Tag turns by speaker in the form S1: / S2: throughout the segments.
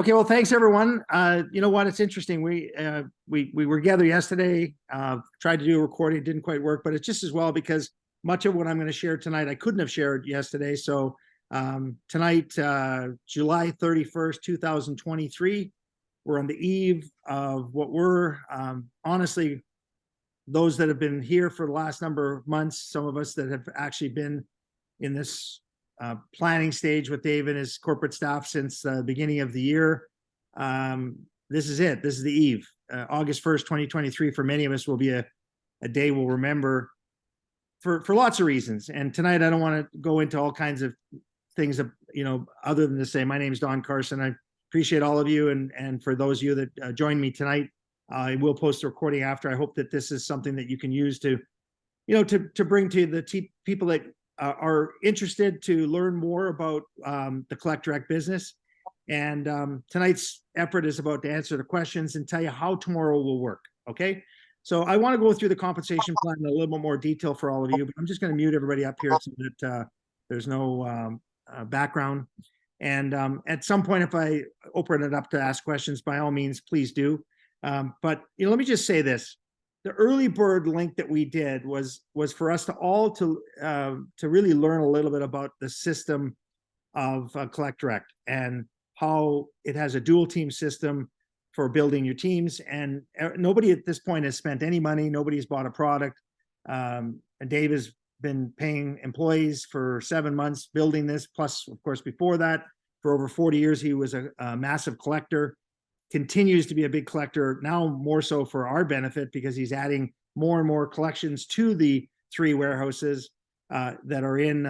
S1: Okay, well, thanks everyone. You know what? It's interesting. We were together yesterday. Tried to do a recording, it didn't quite work, but it's just as well because much of what I'm going to share tonight I couldn't have shared yesterday. So tonight, July 31st, 2023, we're on the eve of what were honestly those that have been here for the last number of months. Some of us that have actually been in this planning stage with Dave and his corporate staff since the beginning of the year. This is it. This is the eve. August 1st, 2023, for many of us will be a day we'll remember for lots of reasons. And tonight, I don't want to go into all kinds of things, other than to say, my name is Don Carson. I appreciate all of you. And for those of you that joined me tonight, I will post a recording after. I hope that this is something that you can use to bring to the people that are interested to learn more about the Collect Direct business. And tonight's effort is about to answer the questions and tell you how tomorrow will work. Okay. So I want to go through the compensation plan in a little bit more detail for all of you, but I'm just going to mute everybody up here so that there's no background. And at some point, if I open it up to ask questions, by all means, please do. But let me just say this. The early bird link that we did was for us to all to really learn a little bit about the system of Collect Direct and how it has a dual team system for building your teams. And nobody at this point has spent any money. Nobody's bought a product. And Dave has been paying employees for 7 months building this. Plus, of course, before that, for over 40 years, he was a massive collector. Continues to be a big collector, now more so for our benefit because he's adding more and more collections to the 3 warehouses that are in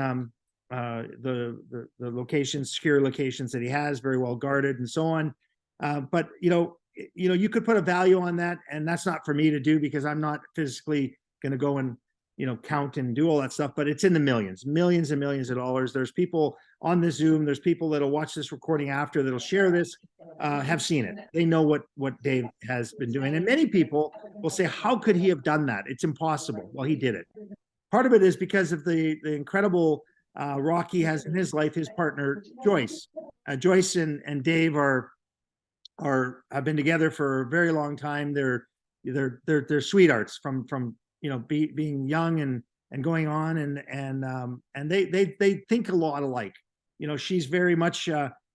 S1: the locations, secure locations that he has, very well guarded and so on. But you could put a value on that, and that's not for me to do because I'm not physically going to go and count and do all that stuff, but it's in the millions and millions of dollars. There's people on the Zoom, there's people that'll watch this recording after that'll share this, have seen it. They know what Dave has been doing. And many people will say, how could he have done that? It's impossible. Well, he did it. Part of it is because of the incredible rock he has in his life, his partner, Joyce. Joyce and Dave have been together for a very long time. They're sweethearts from being young and going on, and they think a lot alike. She's very much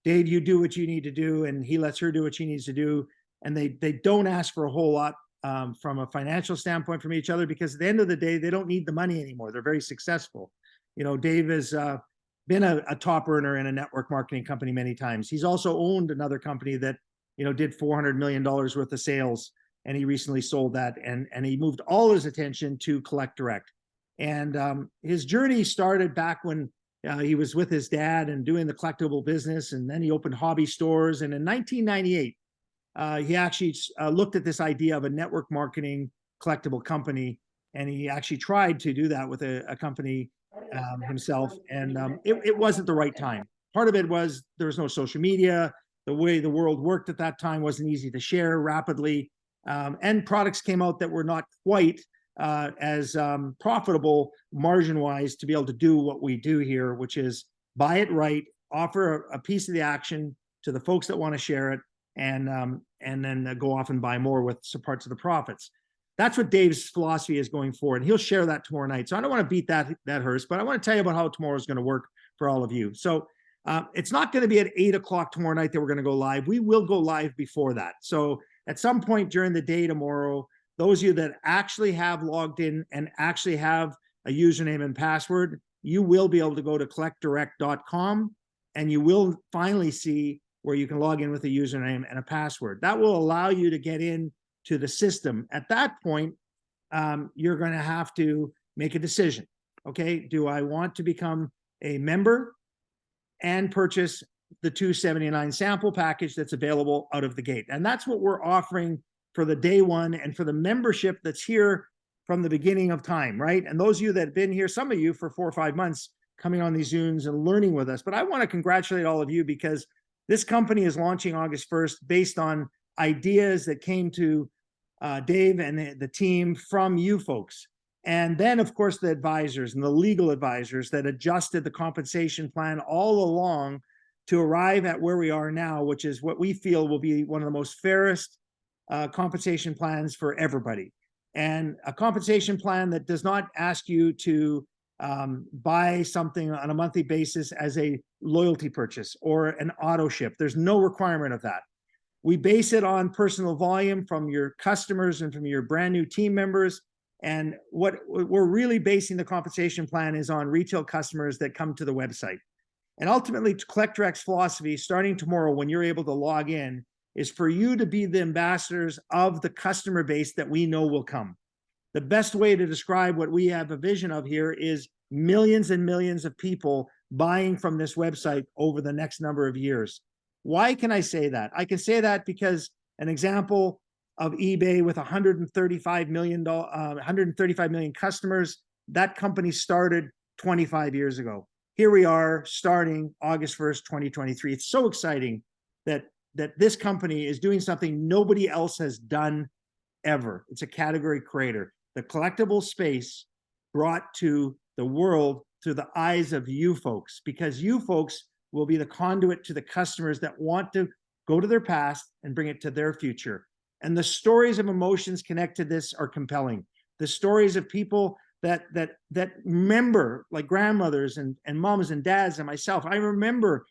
S1: Dave, you do what you need to do, and he lets her do what she needs to do, and they don't ask for a whole lot from a financial standpoint from each other, because at the end of the day, they don't need the money anymore. They're very successful. Dave has been a top earner in a network marketing company many times. He's also owned another company that did $400 million worth of sales, and he recently sold that, and he moved all his attention to Collect Direct. And his journey started back when he was with his dad and doing the collectible business, and then he opened hobby stores. And in 1998, he actually looked at this idea of a network marketing collectible company, and he actually tried to do that with a company himself, and it wasn't the right time. Part of it was there was no social media. The way the world worked at that time wasn't easy to share rapidly. And products came out that were not quite as profitable margin-wise to be able to do what we do here, which is buy it right, offer a piece of the action to the folks that want to share it, and then go off and buy more with some parts of the profits. That's what Dave's philosophy is going forward. He'll share that tomorrow night. So I don't want to beat that horse, but I want to tell you about how tomorrow is going to work for all of you. So it's not going to be at 8 o'clock tomorrow night that we're going to go live. We will go live before that. So at some point during the day tomorrow, those of you that actually have logged in and actually have a username and password, you will be able to go to collectdirect.com, and you will finally see where you can log in with a username and a password. That will allow you to get in to the system. At that point, you're going to have to make a decision. Okay, do I want to become a member and purchase the $279 sample package that's available out of the gate? And that's what we're offering for the day one and for the membership that's here from the beginning of time, right? And those of you that have been here, some of you for 4 or 5 months, coming on these Zooms and learning with us. But I want to congratulate all of you, because this company is launching August 1st based on ideas that came to Dave and the team from you folks. And then, of course, the advisors and the legal advisors that adjusted the compensation plan all along to arrive at where we are now, which is what we feel will be one of the most fairest compensation plans for everybody. And a compensation plan that does not ask you to buy something on a monthly basis as a loyalty purchase or an auto ship. There's no requirement of that. We base it on personal volume from your customers and from your brand new team members. And what we're really basing the compensation plan is on retail customers that come to the website. And ultimately, CollectDirect's philosophy, starting tomorrow when you're able to log in, is for you to be the ambassadors of the customer base that we know will come. The best way to describe what we have a vision of here is millions and millions of people buying from this website over the next number of years. Why can I say that? I can say that because an example of eBay with 135 million customers, that company started 25 years ago. Here we are starting August 1st, 2023. It's so exciting that this company is doing something nobody else has done ever. It's a category creator. The collectible space brought to the world through the eyes of you folks, because you folks will be the conduit to the customers that want to go to their past and bring it to their future. And the stories of emotions connected to this are compelling. The stories of people that remember, like grandmothers and moms and dads and myself. I remember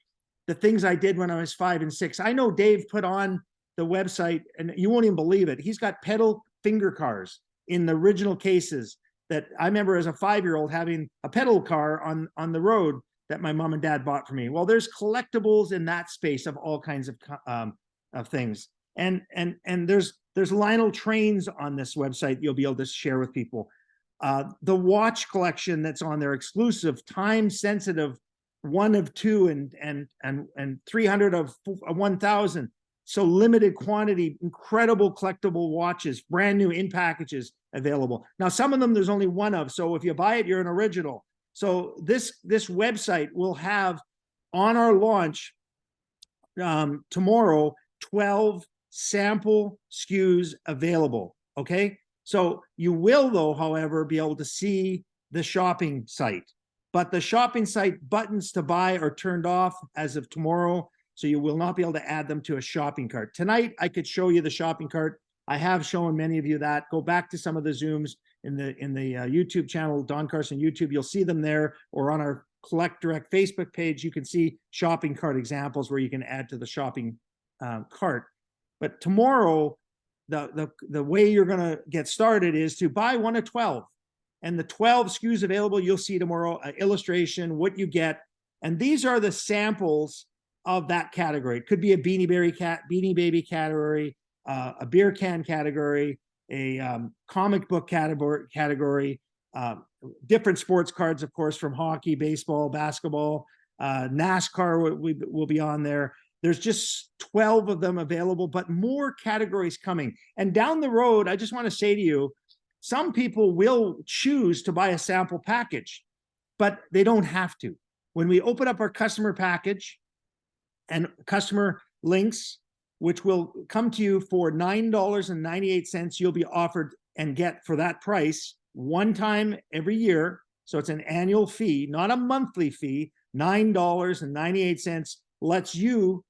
S1: the things I did when I was 5 and 6. I know Dave put on the website, and you won't even believe it. He's got pedal finger cars in the original cases that I remember as a 5-year-old having a pedal car on the road that my mom and dad bought for me. Well, there's collectibles in that space of all kinds of things. And there's Lionel trains on this website you'll be able to share with people. The watch collection that's on there, exclusive, time sensitive, 1 of 2 and 300 of 1,000. So limited quantity, incredible collectible watches, brand new in packages available. Now, some of them there's only 1 of, so if you buy it, you're an original. So this website will have on our launch tomorrow 12 sample SKUs available. Okay, so you will, though, however, be able to see the shopping site. But the shopping site buttons to buy are turned off as of tomorrow, so you will not be able to add them to a shopping cart. Tonight, I could show you the shopping cart. I have shown many of you that. Go back to some of the Zooms in the YouTube channel, Don Carson YouTube. You'll see them there, or on our Collect Direct Facebook page, you can see shopping cart examples where you can add to the shopping cart. But tomorrow, the way you're going to get started is to buy 1 of 12. And the 12 SKUs available, you'll see tomorrow, an illustration, what you get. And these are the samples of that category. It could be a Beanie Baby category, a beer can category, a comic book category, different sports cards, of course, from hockey, baseball, basketball, NASCAR will be on there. There's just 12 of them available, but more categories coming. And down the road, I just want to say to you, some people will choose to buy a sample package, but they don't have to. When we open up our customer package and customer links, which will come to you for $9.98, you'll be offered and get for that price one time every year. So it's an annual fee, not a monthly fee. $9.98 lets you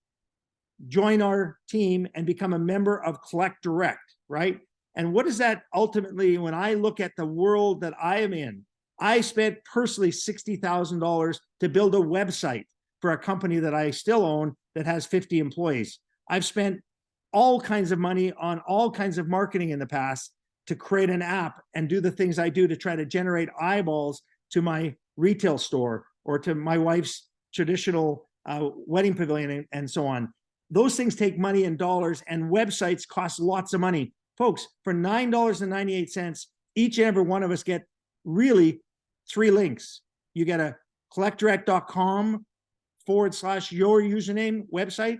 S1: join our team and become a member of Collect Direct, right? And what is that ultimately, when I look at the world that I am in? I spent personally $60,000 to build a website for a company that I still own that has 50 employees. I've spent all kinds of money on all kinds of marketing in the past to create an app and do the things I do to try to generate eyeballs to my retail store or to my wife's traditional wedding pavilion and so on. Those things take money and dollars, and websites cost lots of money. Folks, for $9.98, each and every one of us get really 3 links. You get a collectdirect.com/your username website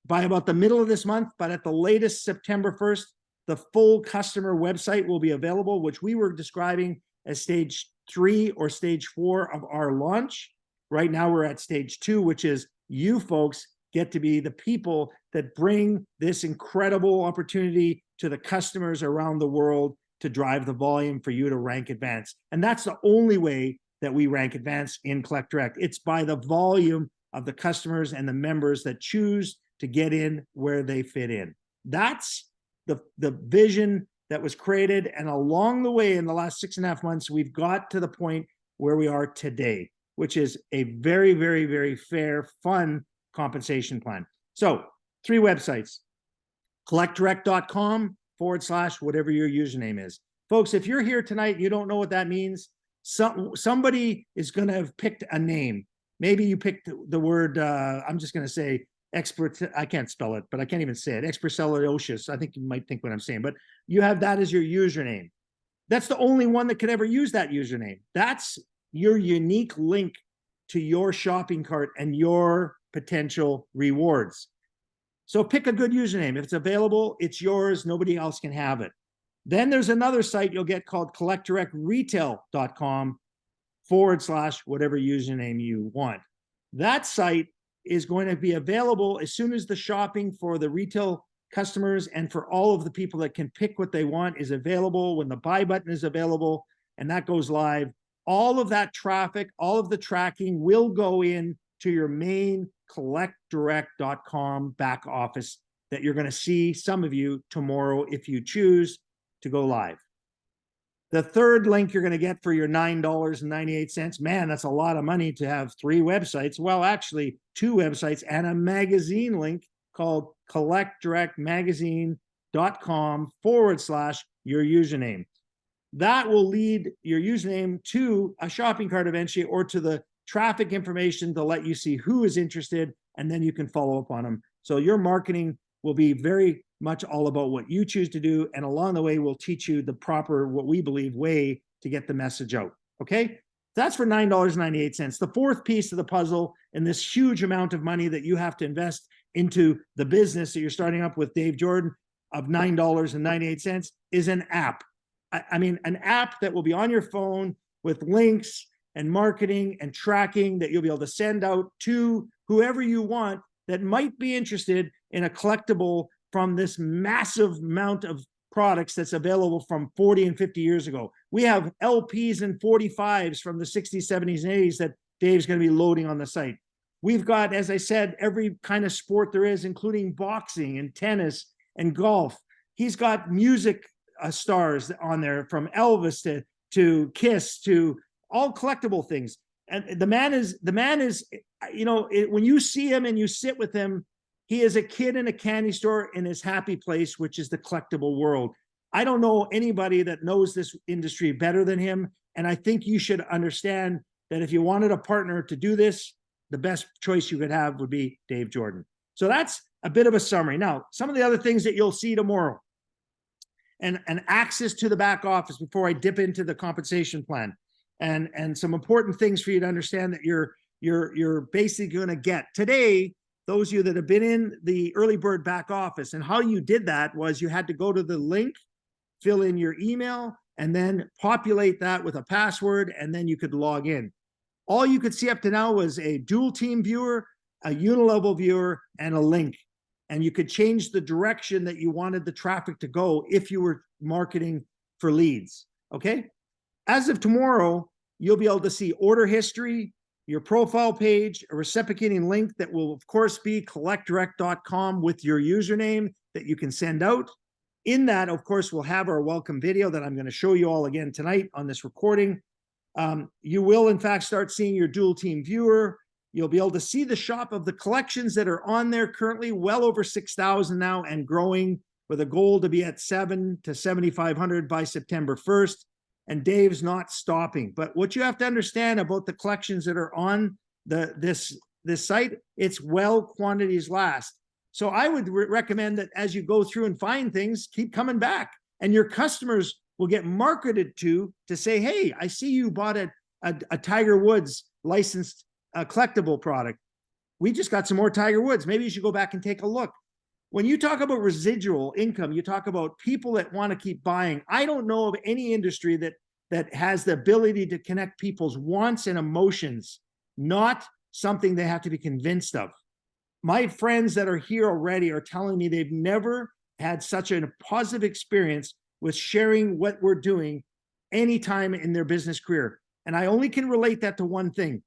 S1: by about the middle of this month, but at the latest September 1st, the full customer website will be available, which we were describing as stage 3 or stage 4 of our launch. Right now we're at stage 2, which is you folks get to be the people that bring this incredible opportunity to the customers around the world to drive the volume for you to rank advance. And that's the only way that we rank advance in Collect Direct. It's by the volume of the customers and the members that choose to get in where they fit in. That's the vision that was created. And along the way, in the last 6.5 months, we've got to the point where we are today, which is a very, very, very fair, fun compensation plan. So 3 websites, collectdirect.com/whatever your username is. Folks, if you're here tonight, you don't know what that means. Somebody is going to have picked a name. Maybe you picked the word, I'm just going to say expert. I can't spell it, but I can't even say it. Expercelliosis. I think you might think what I'm saying, but you have that as your username. That's the only one that could ever use that username. That's your unique link to your shopping cart and your potential rewards. So pick a good username. If it's available, it's yours. Nobody else can have it. Then there's another site you'll get called collectdirectretail.com/whatever username you want. That site is going to be available as soon as the shopping for the retail customers and for all of the people that can pick what they want is available, when the buy button is available and that goes live. All of that traffic, all of the tracking will go in to your main collectdirect.com back office that you're going to see, some of you, tomorrow if you choose to go live. The third link you're going to get for your $9.98, man, that's a lot of money to have 3 websites. Well, actually 2 websites and a magazine link called collectdirectmagazine.com/your username. That will lead your username to a shopping cart eventually, or to the traffic information to let you see who is interested, and then you can follow up on them. So your marketing will be very much all about what you choose to do, and along the way we'll teach you the proper, what we believe, way to get the message out. Okay, that's for $9.98. The fourth piece of the puzzle in this huge amount of money that you have to invest into the business that you're starting up with Dave Jordan of $9.98 is an app. I mean, an app that will be on your phone with links and marketing and tracking that you'll be able to send out to whoever you want that might be interested in a collectible from this massive amount of products that's available from 40 and 50 years ago. We have LPs and 45s from the 60s, 70s, and 80s that Dave's going to be loading on the site. We've got, as I said, every kind of sport there is, including boxing and tennis and golf. He's got music stars on there, from Elvis to Kiss to all collectible things. And the man is, you know, when you see him and you sit with him, he is a kid in a candy store in his happy place, which is the collectible world. I don't know anybody that knows this industry better than him. And I think you should understand that if you wanted a partner to do this, the best choice you could have would be Dave Jordan. So that's a bit of a summary. Now, some of the other things that you'll see tomorrow, and access to the back office before I dip into the compensation plan, and some important things for you to understand that you're basically going to get today. Those of you that have been in the early bird back office, and how you did that was you had to go to the link, fill in your email, and then populate that with a password, and then you could log in. All you could see up to now was a dual team viewer, a Unilevel viewer, and a link. And you could change the direction that you wanted the traffic to go if you were marketing for leads. Okay. As of tomorrow, you'll be able to see order history, your profile page, a reciprocating link that will, of course, be collectdirect.com with your username that you can send out. In that, of course, we'll have our welcome video that I'm going to show you all again tonight on this recording. You will, in fact, start seeing your dual team viewer. You'll be able to see the shop of the collections that are on there currently, well over 6,000 now and growing, with a goal to be at 7 to 7,500 by September 1st. And Dave's not stopping. But what you have to understand about the collections that are on this site, it's well quantities last. So I would recommend that as you go through and find things, keep coming back. And your customers will get marketed to say, hey, I see you bought a Tiger Woods licensed collectible product. We just got some more Tiger Woods. Maybe you should go back and take a look. When you talk about residual income, you talk about people that want to keep buying. I don't know of any industry that has the ability to connect people's wants and emotions, not something they have to be convinced of. My friends that are here already are telling me they've never had such a positive experience with sharing what we're doing anytime in their business career. And I only can relate that to one thing.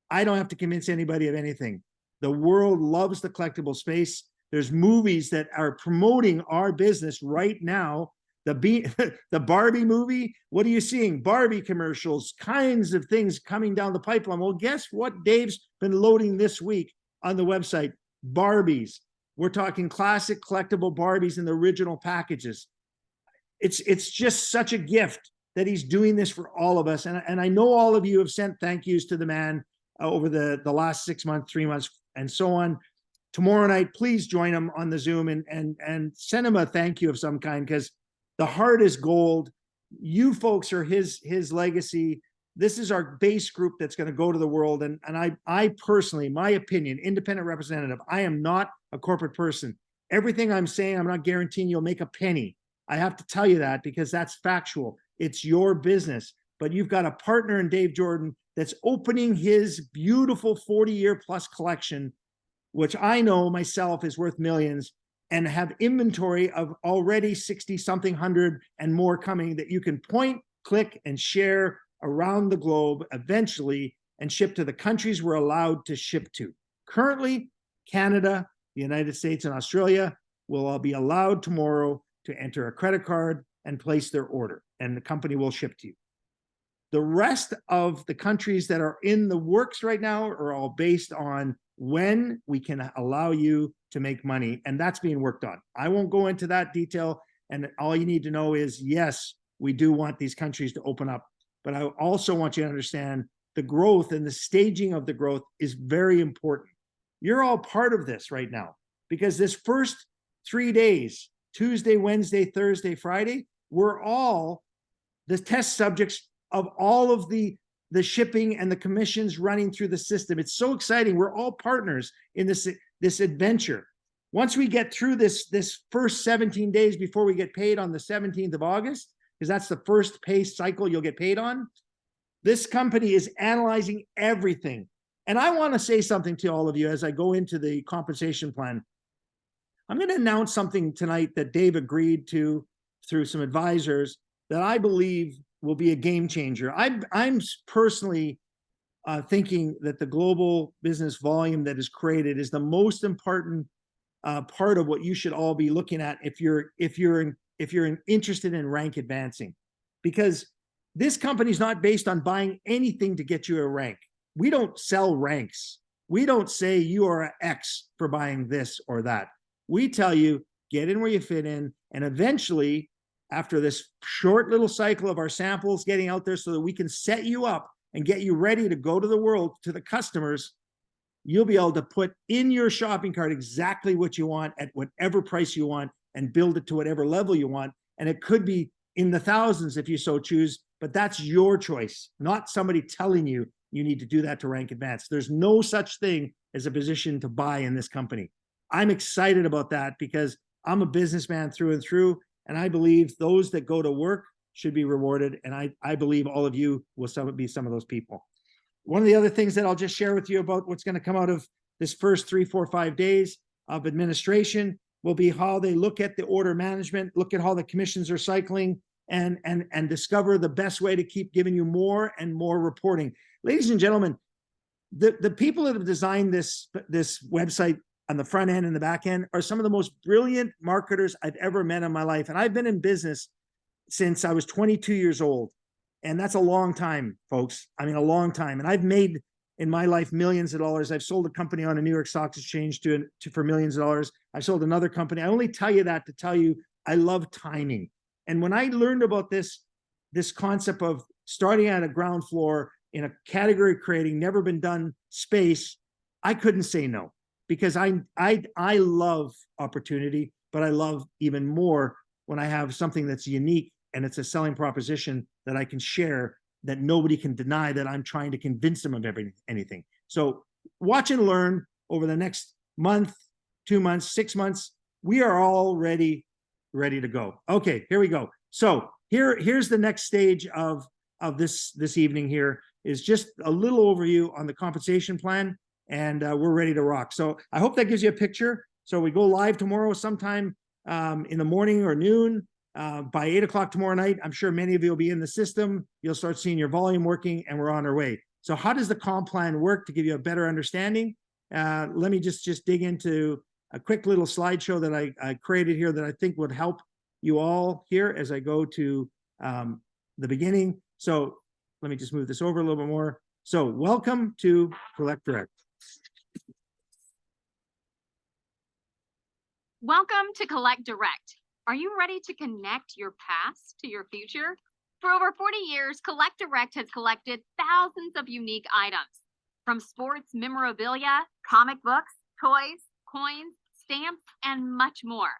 S1: I don't have to convince anybody of anything. The world loves the collectible space. There's movies that are promoting our business right now. The Barbie movie, what are you seeing? Barbie commercials, kinds of things coming down the pipeline. Well, guess what Dave's been loading this week on the website? Barbies. We're talking classic collectible Barbies in the original packages. It's just such a gift that he's doing this for all of us. And I know all of you have sent thank yous to the man over the last 6 months, 3 months, and so on. Tomorrow night, please join him on the Zoom and send him a thank you of some kind, because the heart is gold. You folks are his legacy. This is our base group that's going to go to the world. And I personally, my opinion, independent representative, I am not a corporate person. Everything I'm saying, I'm not guaranteeing you'll make a penny. I have to tell you that because that's factual. It's your business. But you've got a partner in Dave Jordan that's opening his beautiful 40-year plus collection, which I know myself is worth millions, and have inventory of already 60 something hundred and more coming that you can point, click, and share around the globe eventually and ship to the countries we're allowed to ship to. Currently, Canada, the United States, and Australia will all be allowed tomorrow to enter a credit card and place their order, and the company will ship to you. The rest of the countries that are in the works right now are all based on when we can allow you to make money, and that's being worked on. I won't go into that detail, and all you need to know is, yes, we do want these countries to open up, but I also want you to understand the growth and the staging of the growth is very important. You're all part of this right now, because this first 3 days, Tuesday, Wednesday, Thursday, Friday, we're all the test subjects of all of the shipping and the commissions running through the system. It's so exciting. We're all partners in this adventure. Once we get through this first 17 days before we get paid on the 17th of August, because that's the first pay cycle you'll get paid on, this company is analyzing everything. And I want to say something to all of you as I go into the compensation plan. I'm going to announce something tonight that Dave agreed to through some advisors that I believe will be a game changer. I'm personally thinking that the global business volume that is created is the most important part of what you should all be looking at if you're interested in rank advancing, because this company is not based on buying anything to get you a rank. We don't sell ranks. We don't say you are an X for buying this or that. We tell you, get in where you fit in, and eventually, after this short little cycle of our samples getting out there so that we can set you up and get you ready to go to the world, to the customers, you'll be able to put in your shopping cart exactly what you want at whatever price you want and build it to whatever level you want. And it could be in the thousands if you so choose, but that's your choice, not somebody telling you you need to do that to rank advance. There's no such thing as a position to buy in this company. I'm excited about that because I'm a businessman through and through, and I believe those that go to work should be rewarded, and I believe all of you will be some of those people. One of the other things that I'll just share with you about what's going to come out of this first 3, 4, 5 days of administration will be how they look at the order management, look at how the commissions are cycling, and discover the best way to keep giving you more and more reporting. Ladies and gentlemen, the people that have designed this website on the front end and the back end are some of the most brilliant marketers I've ever met in my life. And I've been in business since I was 22 years old. And that's a long time, folks. I mean, a long time. And I've made in my life millions of dollars. I've sold a company on a New York Stock Exchange for millions of dollars. I sold another company. I only tell you that to tell you I love timing. And when I learned about this concept of starting at a ground floor in a category creating, never been done space, I couldn't say no, because I love opportunity, but I love even more when I have something that's unique and it's a selling proposition that I can share that nobody can deny that I'm trying to convince them of anything. So watch and learn over the next month, 2 months, 6 months. We are all ready to go. Okay, here we go. So here's the next stage of this evening here is just a little overview on the compensation plan, and we're ready to rock. So I hope that gives you a picture. So we go live tomorrow sometime in the morning or noon. By 8 o'clock tomorrow night, I'm sure many of you will be in the system. You'll start seeing your volume working, and we're on our way. So how does the comp plan work to give you a better understanding? let me just dig into a quick little slideshow that I created here that I think would help you all here as I go to the beginning. So let me just move this over a little bit more. So welcome to Collect Direct.
S2: Welcome to Collect Direct. Are you ready to connect your past to your future? For over 40 years, Collect Direct has collected thousands of unique items, from sports memorabilia, comic books, toys, coins, stamps, and much more.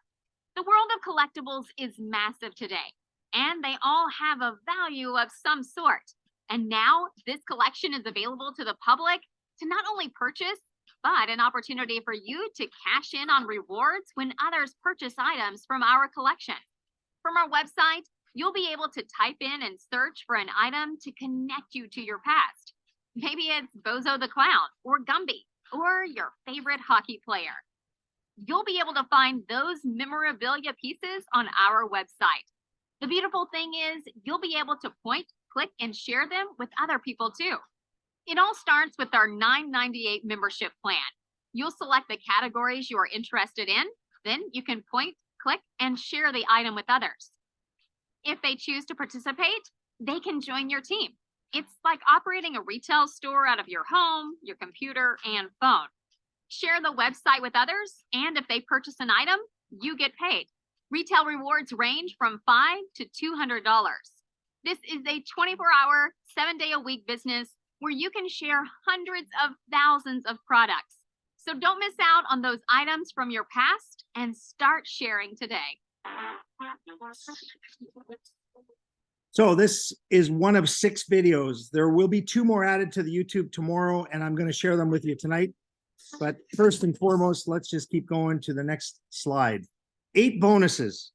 S2: The world of collectibles is massive today, and they all have a value of some sort. And now this collection is available to the public to not only purchase, but an opportunity for you to cash in on rewards when others purchase items from our collection. From our website, you'll be able to type in and search for an item to connect you to your past. Maybe it's Bozo the Clown, or Gumby, or your favorite hockey player. You'll be able to find those memorabilia pieces on our website. The beautiful thing is you'll be able to point, click, and share them with other people too. It all starts with our $9.98 membership plan. You'll select the categories you are interested in, then you can point, click, and share the item with others. If they choose to participate, they can join your team. It's like operating a retail store out of your home, your computer, and phone. Share the website with others, and if they purchase an item, you get paid. Retail rewards range from $5 to $200. This is a 24-hour, 7-day-a-week business where you can share hundreds of thousands of products. So don't miss out on those items from your past and start sharing today.
S1: So this is one of 6 videos. There will be 2 more added to the YouTube tomorrow, and I'm going to share them with you tonight. But first and foremost, let's just keep going to the next slide. 8 bonuses.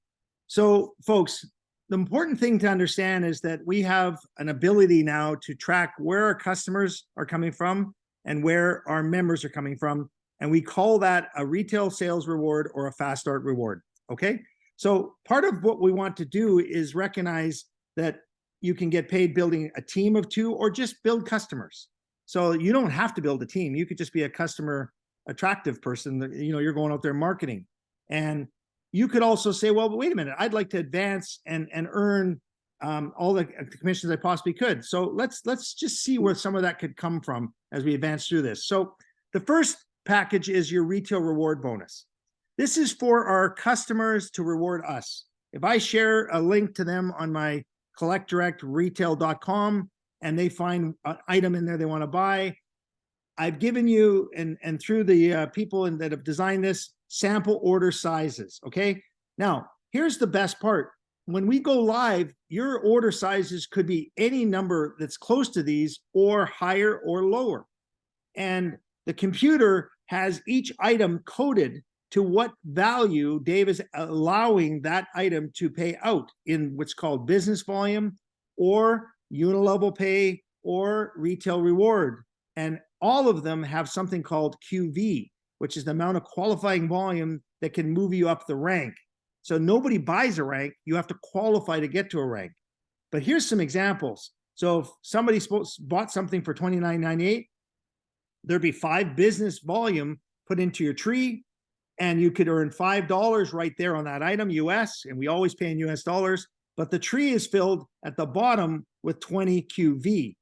S1: So folks, the important thing to understand is that we have an ability now to track where our customers are coming from and where our members are coming from. And we call that a retail sales reward or a fast start reward. Okay. So part of what we want to do is recognize that you can get paid building a team of 2 or just build customers. So you don't have to build a team. You could just be a customer attractive person that, you know, you're going out there marketing. And you could also say, well, but wait a minute, I'd like to advance and earn all the commissions I possibly could. So let's just see where some of that could come from as we advance through this. So the first package is your retail reward bonus. This is for our customers to reward us. If I share a link to them on my collectdirectretail.com and they find an item in there they want to buy, I've given you, and through the people that have designed this, sample order sizes, okay? Now, here's the best part. When we go live, your order sizes could be any number that's close to these or higher or lower. And the computer has each item coded to what value Dave is allowing that item to pay out in what's called business volume or Unilevel pay or retail reward. And all of them have something called QV, which is the amount of qualifying volume that can move you up the rank. So nobody buys a rank, you have to qualify to get to a rank. But here's some examples. So if somebody bought something for $29.98, there'd be 5 business volume put into your tree, and you could earn $5 right there on that item, US, and we always pay in US dollars, but the tree is filled at the bottom with 20 QV,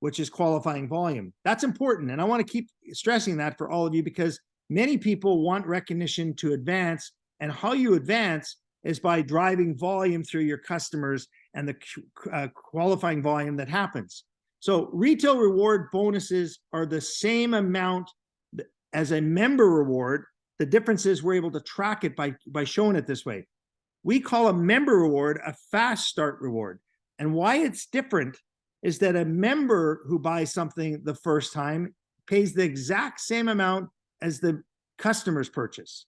S1: which is qualifying volume. That's important, and I want to keep stressing that for all of you because many people want recognition to advance, and how you advance is by driving volume through your customers and the qualifying volume that happens. So retail reward bonuses are the same amount as a member reward. The difference is we're able to track it by showing it this way. We call a member reward a fast start reward. And why it's different is that a member who buys something the first time pays the exact same amount as the customer's purchase.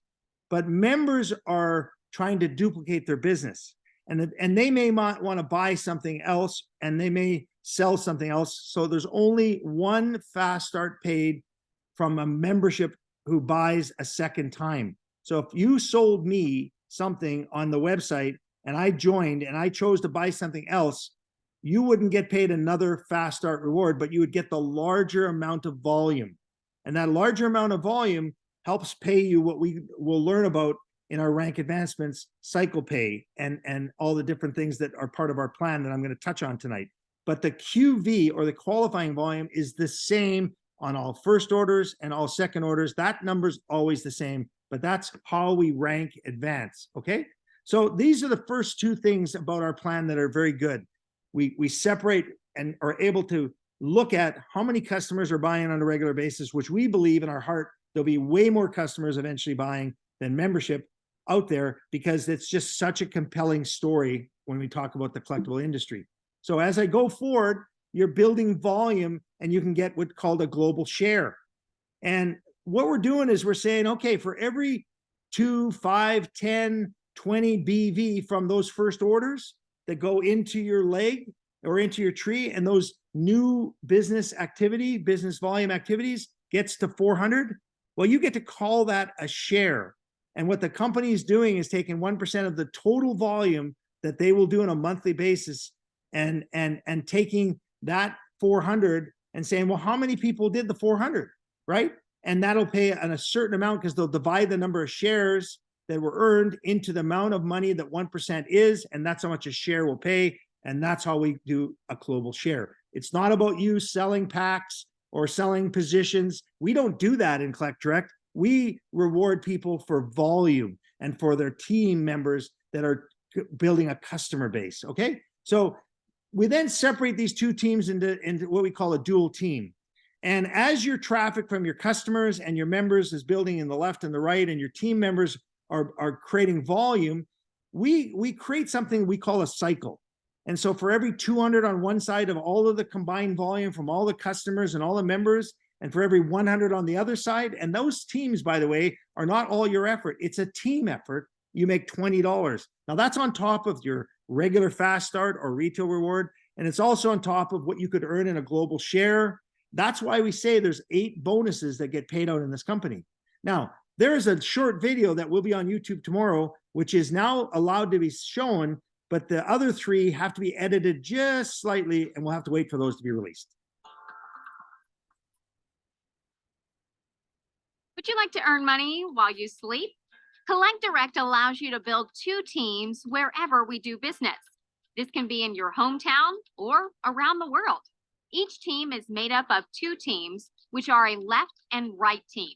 S1: But members are trying to duplicate their business. And they may want to buy something else, and they may sell something else. So there's only one fast start paid from a membership who buys a second time. So if you sold me something on the website and I joined and I chose to buy something else, you wouldn't get paid another fast start reward, but you would get the larger amount of volume. And that larger amount of volume helps pay you what we will learn about in our rank advancements, cycle pay, and all the different things that are part of our plan that I'm going to touch on tonight. But the QV, or the qualifying volume, is the same on all first orders and all second orders. That number's always the same, but that's how we rank advance, okay? So these are the first two things about our plan that are very good. We separate and are able to look at how many customers are buying on a regular basis, which we believe in our heart there'll be way more customers eventually buying than membership out there, because it's just such a compelling story when we talk about the collectible industry. So as I go forward, you're building volume and you can get what's called a global share. And what we're doing is we're saying, okay, for every 2, 5, 10, 20 BV from those first orders that go into your leg or into your tree, and those new business volume activities gets to 400, well, you get to call that a share. And what the company is doing is taking 1% of the total volume that they will do on a monthly basis and taking that 400 and saying, well, how many people did the 400, right? And that'll pay a certain amount, because they'll divide the number of shares that were earned into the amount of money that 1% is, and that's how much a share will pay. And that's how we do a global share. It's not about you selling packs or selling positions. We don't do that in Collect Direct. We reward people for volume and for their team members that are building a customer base, okay? So we then separate these two teams into what we call a dual team. And as your traffic from your customers and your members is building in the left and the right, and your team members are creating volume, we create something we call a cycle. And so for every 200 on one side of all of the combined volume from all the customers and all the members, and for every 100 on the other side, and those teams, by the way, are not all your effort. It's a team effort. You make $20. Now that's on top of your regular fast start or retail reward. And it's also on top of what you could earn in a global share. That's why we say there's 8 bonuses that get paid out in this company. Now, there is a short video that will be on YouTube tomorrow, which is now allowed to be shown, but the other 3 have to be edited just slightly, and we'll have to wait for those to be released.
S2: Would you like to earn money while you sleep? Collect Direct allows you to build 2 teams wherever we do business. This can be in your hometown or around the world. Each team is made up of 2 teams, which are a left and right team.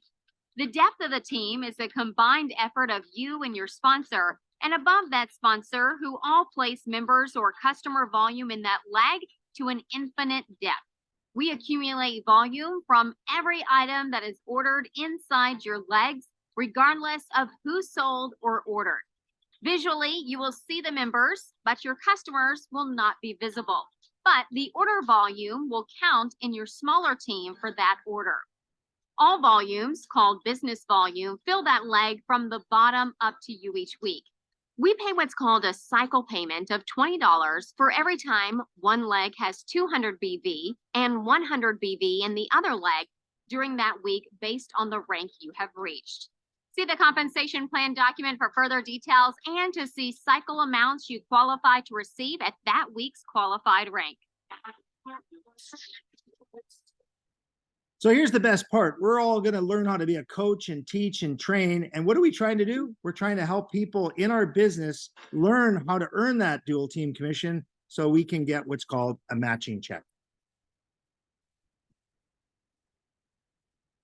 S2: The depth of the team is a combined effort of you and your sponsor, and above that sponsor, who all place members or customer volume in that leg to an infinite depth. We accumulate volume from every item that is ordered inside your legs, regardless of who sold or ordered. Visually, you will see the members, but your customers will not be visible. But the order volume will count in your smaller team for that order. All volumes, called business volume, fill that leg from the bottom up to you each week. We pay what's called a cycle payment of $20 for every time one leg has 200 BV and 100 BV in the other leg during that week, based on the rank you have reached. See the compensation plan document for further details and to see cycle amounts you qualify to receive at that week's qualified rank.
S1: So here's the best part. We're all going to learn how to be a coach and teach and train. And what are we trying to do? We're trying to help people in our business learn how to earn that dual team commission so we can get what's called a matching check.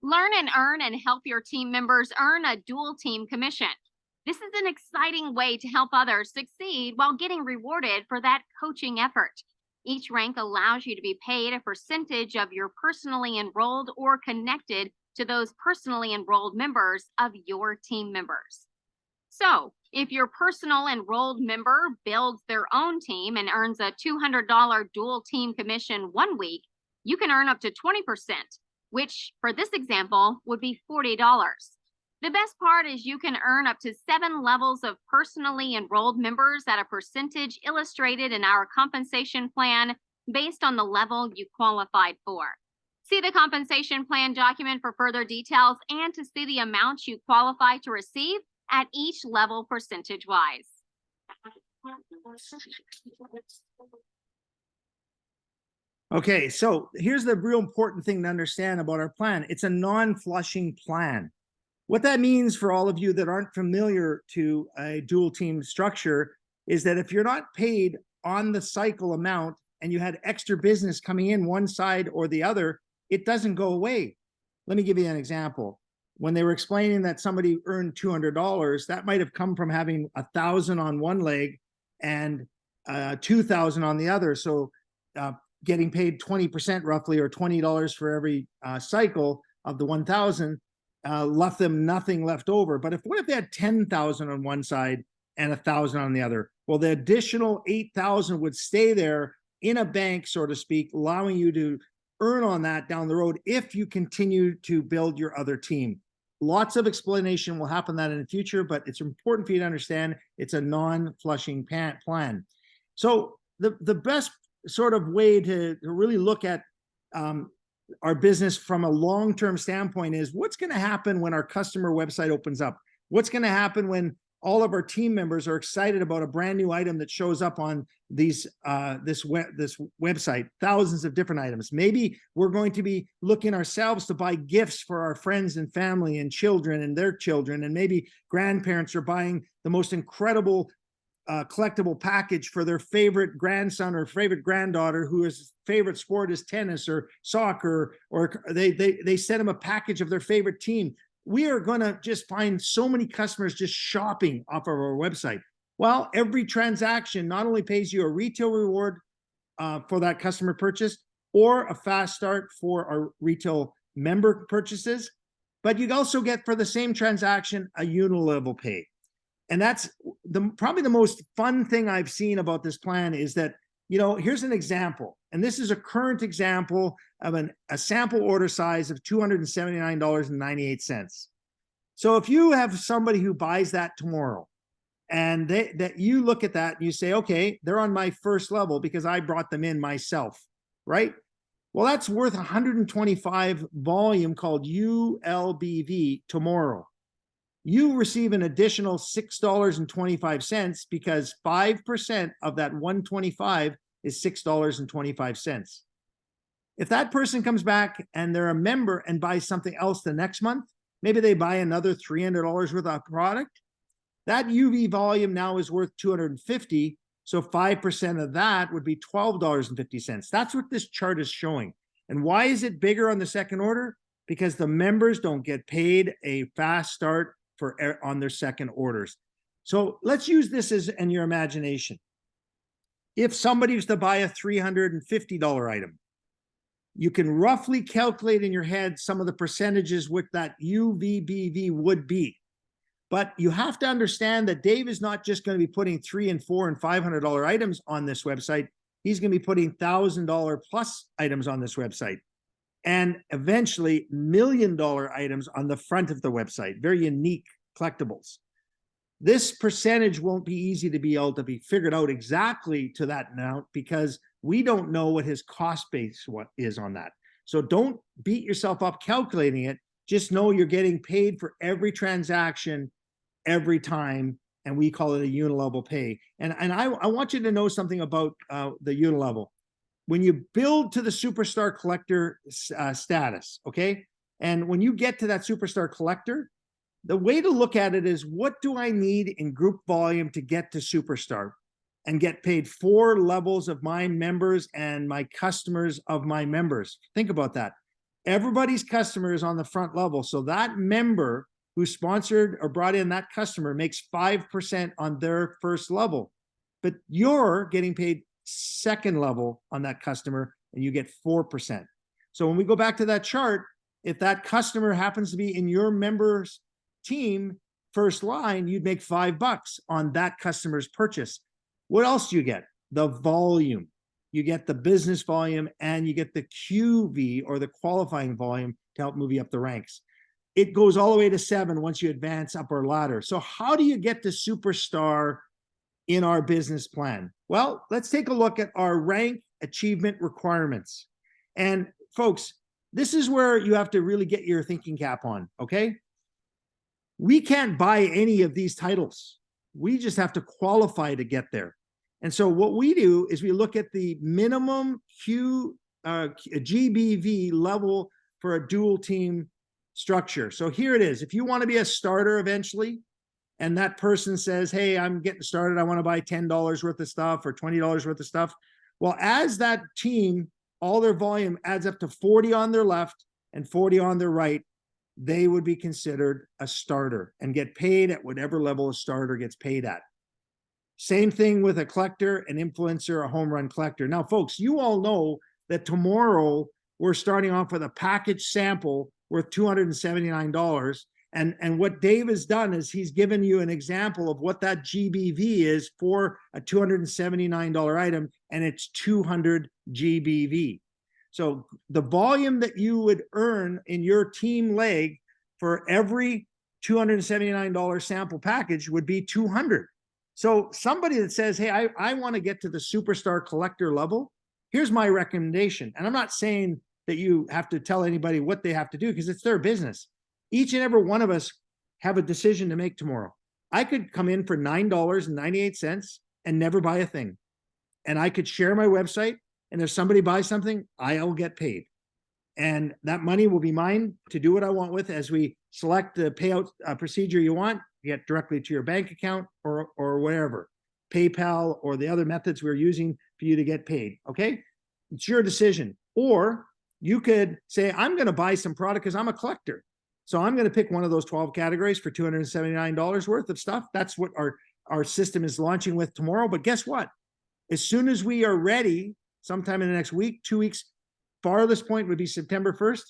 S2: Learn and earn and help your team members earn a dual team commission. This is an exciting way to help others succeed while getting rewarded for that coaching effort. Each rank allows you to be paid a percentage of your personally enrolled or connected to those personally enrolled members of your team members. So, if your personal enrolled member builds their own team and earns a $200 dual team commission one week, you can earn up to 20%, which for this example would be $40. The best part is you can earn up to 7 levels of personally enrolled members at a percentage illustrated in our compensation plan based on the level you qualified for. See the compensation plan document for further details and to see the amounts you qualify to receive at each level percentage-wise.
S1: Okay, so here's the real important thing to understand about our plan. It's a non-flushing plan. What that means for all of you that aren't familiar to a dual team structure is that if you're not paid on the cycle amount and you had extra business coming in one side or the other, it doesn't go away. Let me give you an example. When they were explaining that somebody earned $200, that might have come from having 1,000 on one leg and 2,000 on the other. So getting paid 20% roughly, or $20 for every cycle of the 1,000 left them nothing left over. But what if they had 10,000 on one side and 1,000 on the other? Well, the additional 8,000 would stay there in a bank, so to speak, allowing you to earn on that down the road if you continue to build your other team. Lots of explanation will happen that in the future, but it's important for you to understand it's a non-flushing plan. So the best sort of way to really look at our business from a long-term standpoint is what's going to happen when our customer website opens up? What's going to happen when all of our team members are excited about a brand new item that shows up on this website, thousands of different items. Maybe we're going to be looking ourselves to buy gifts for our friends and family and children and their children, and maybe grandparents are buying the most incredible collectible package for their favorite grandson or favorite granddaughter whose favorite sport is tennis or soccer, or they send them a package of their favorite team. We are going to just find so many customers just shopping off of our website. Well, every transaction not only pays you a retail reward for that customer purchase or a fast start for our retail member purchases, but you also get for the same transaction a Unilevel pay. And that's probably the most fun thing I've seen about this plan is that, here's an example. And this is a current example of a sample order size of $279.98. So if you have somebody who buys that tomorrow and that you look at that and you say, okay, they're on my first level because I brought them in myself, right? Well, that's worth 125 volume called ULBV tomorrow. You receive an additional $6.25 because 5% of that 125 is $6.25. If that person comes back and they're a member and buys something else the next month, maybe they buy another $300 worth of product, that UV volume now is worth $250. So 5% of that would be $12.50. That's what this chart is showing. And why is it bigger on the second order? Because the members don't get paid a fast start on their second orders. So let's use this as in your imagination. If somebody was to buy a $350 item, you can roughly calculate in your head some of the percentages what that UVBV would be. But you have to understand that Dave is not just going to be putting $300 and $400 and $500 items on this website. He's going to be putting $1,000 plus items on this website, and eventually $1 million items on the front of the website, very unique collectibles. This percentage won't be easy to be able to be figured out exactly to that amount because we don't know what his cost base is on that. So don't beat yourself up calculating it. Just know you're getting paid for every transaction every time, and we call it a Unilevel pay. And I want you to know something about the Unilevel. When you build to the superstar collector status, okay? And when you get to that superstar collector, the way to look at it is, what do I need in group volume to get to superstar and get paid 4 levels of my members and my customers of my members? Think about that. Everybody's customer is on the front level. So that member who sponsored or brought in that customer makes 5% on their first level, but you're getting paid second level on that customer and you get 4%. So when we go back to that chart, if that customer happens to be in your member's team first line, you'd make $5 on that customer's purchase. What else do you get? The volume. You get the business volume and you get the QV, or the qualifying volume, to help move you up the ranks. It goes all the way to 7 once you advance up our ladder. So how do you get to superstar in our business plan? Well, let's take a look at our rank achievement requirements. And folks, this is where you have to really get your thinking cap on, okay? We can't buy any of these titles. We just have to qualify to get there. And so what we do is we look at the minimum a GBV level for a dual team structure. So here it is. If you want to be a starter eventually, and that person says, hey, I'm getting started, I want to buy $10 worth of stuff or $20 worth of stuff. Well, as that team, all their volume adds up to 40 on their left and 40 on their right, they would be considered a starter and get paid at whatever level a starter gets paid at. Same thing with a collector, an influencer, a home run collector. Now, folks, you all know that tomorrow we're starting off with a package sample worth $279. And what Dave has done is he's given you an example of what that GBV is for a $279 item, and it's 200 GBV. So the volume that you would earn in your team leg for every $279 sample package would be 200. So somebody that says, hey, I want to get to the superstar collector level, here's my recommendation. And I'm not saying that you have to tell anybody what they have to do because it's their business. Each and every one of us have a decision to make tomorrow. I could come in for $9.98 and never buy a thing. And I could share my website, and if somebody buys something, I'll get paid. And that money will be mine to do what I want with as we select the payout procedure you want, get directly to your bank account or whatever, PayPal or the other methods we're using for you to get paid, okay? It's your decision. Or you could say, I'm going to buy some product because I'm a collector. So I'm going to pick one of those 12 categories for $279 worth of stuff. That's what our system is launching with tomorrow. But guess what? As soon as we are ready, sometime in the next week, 2 weeks, farthest point would be September 1st.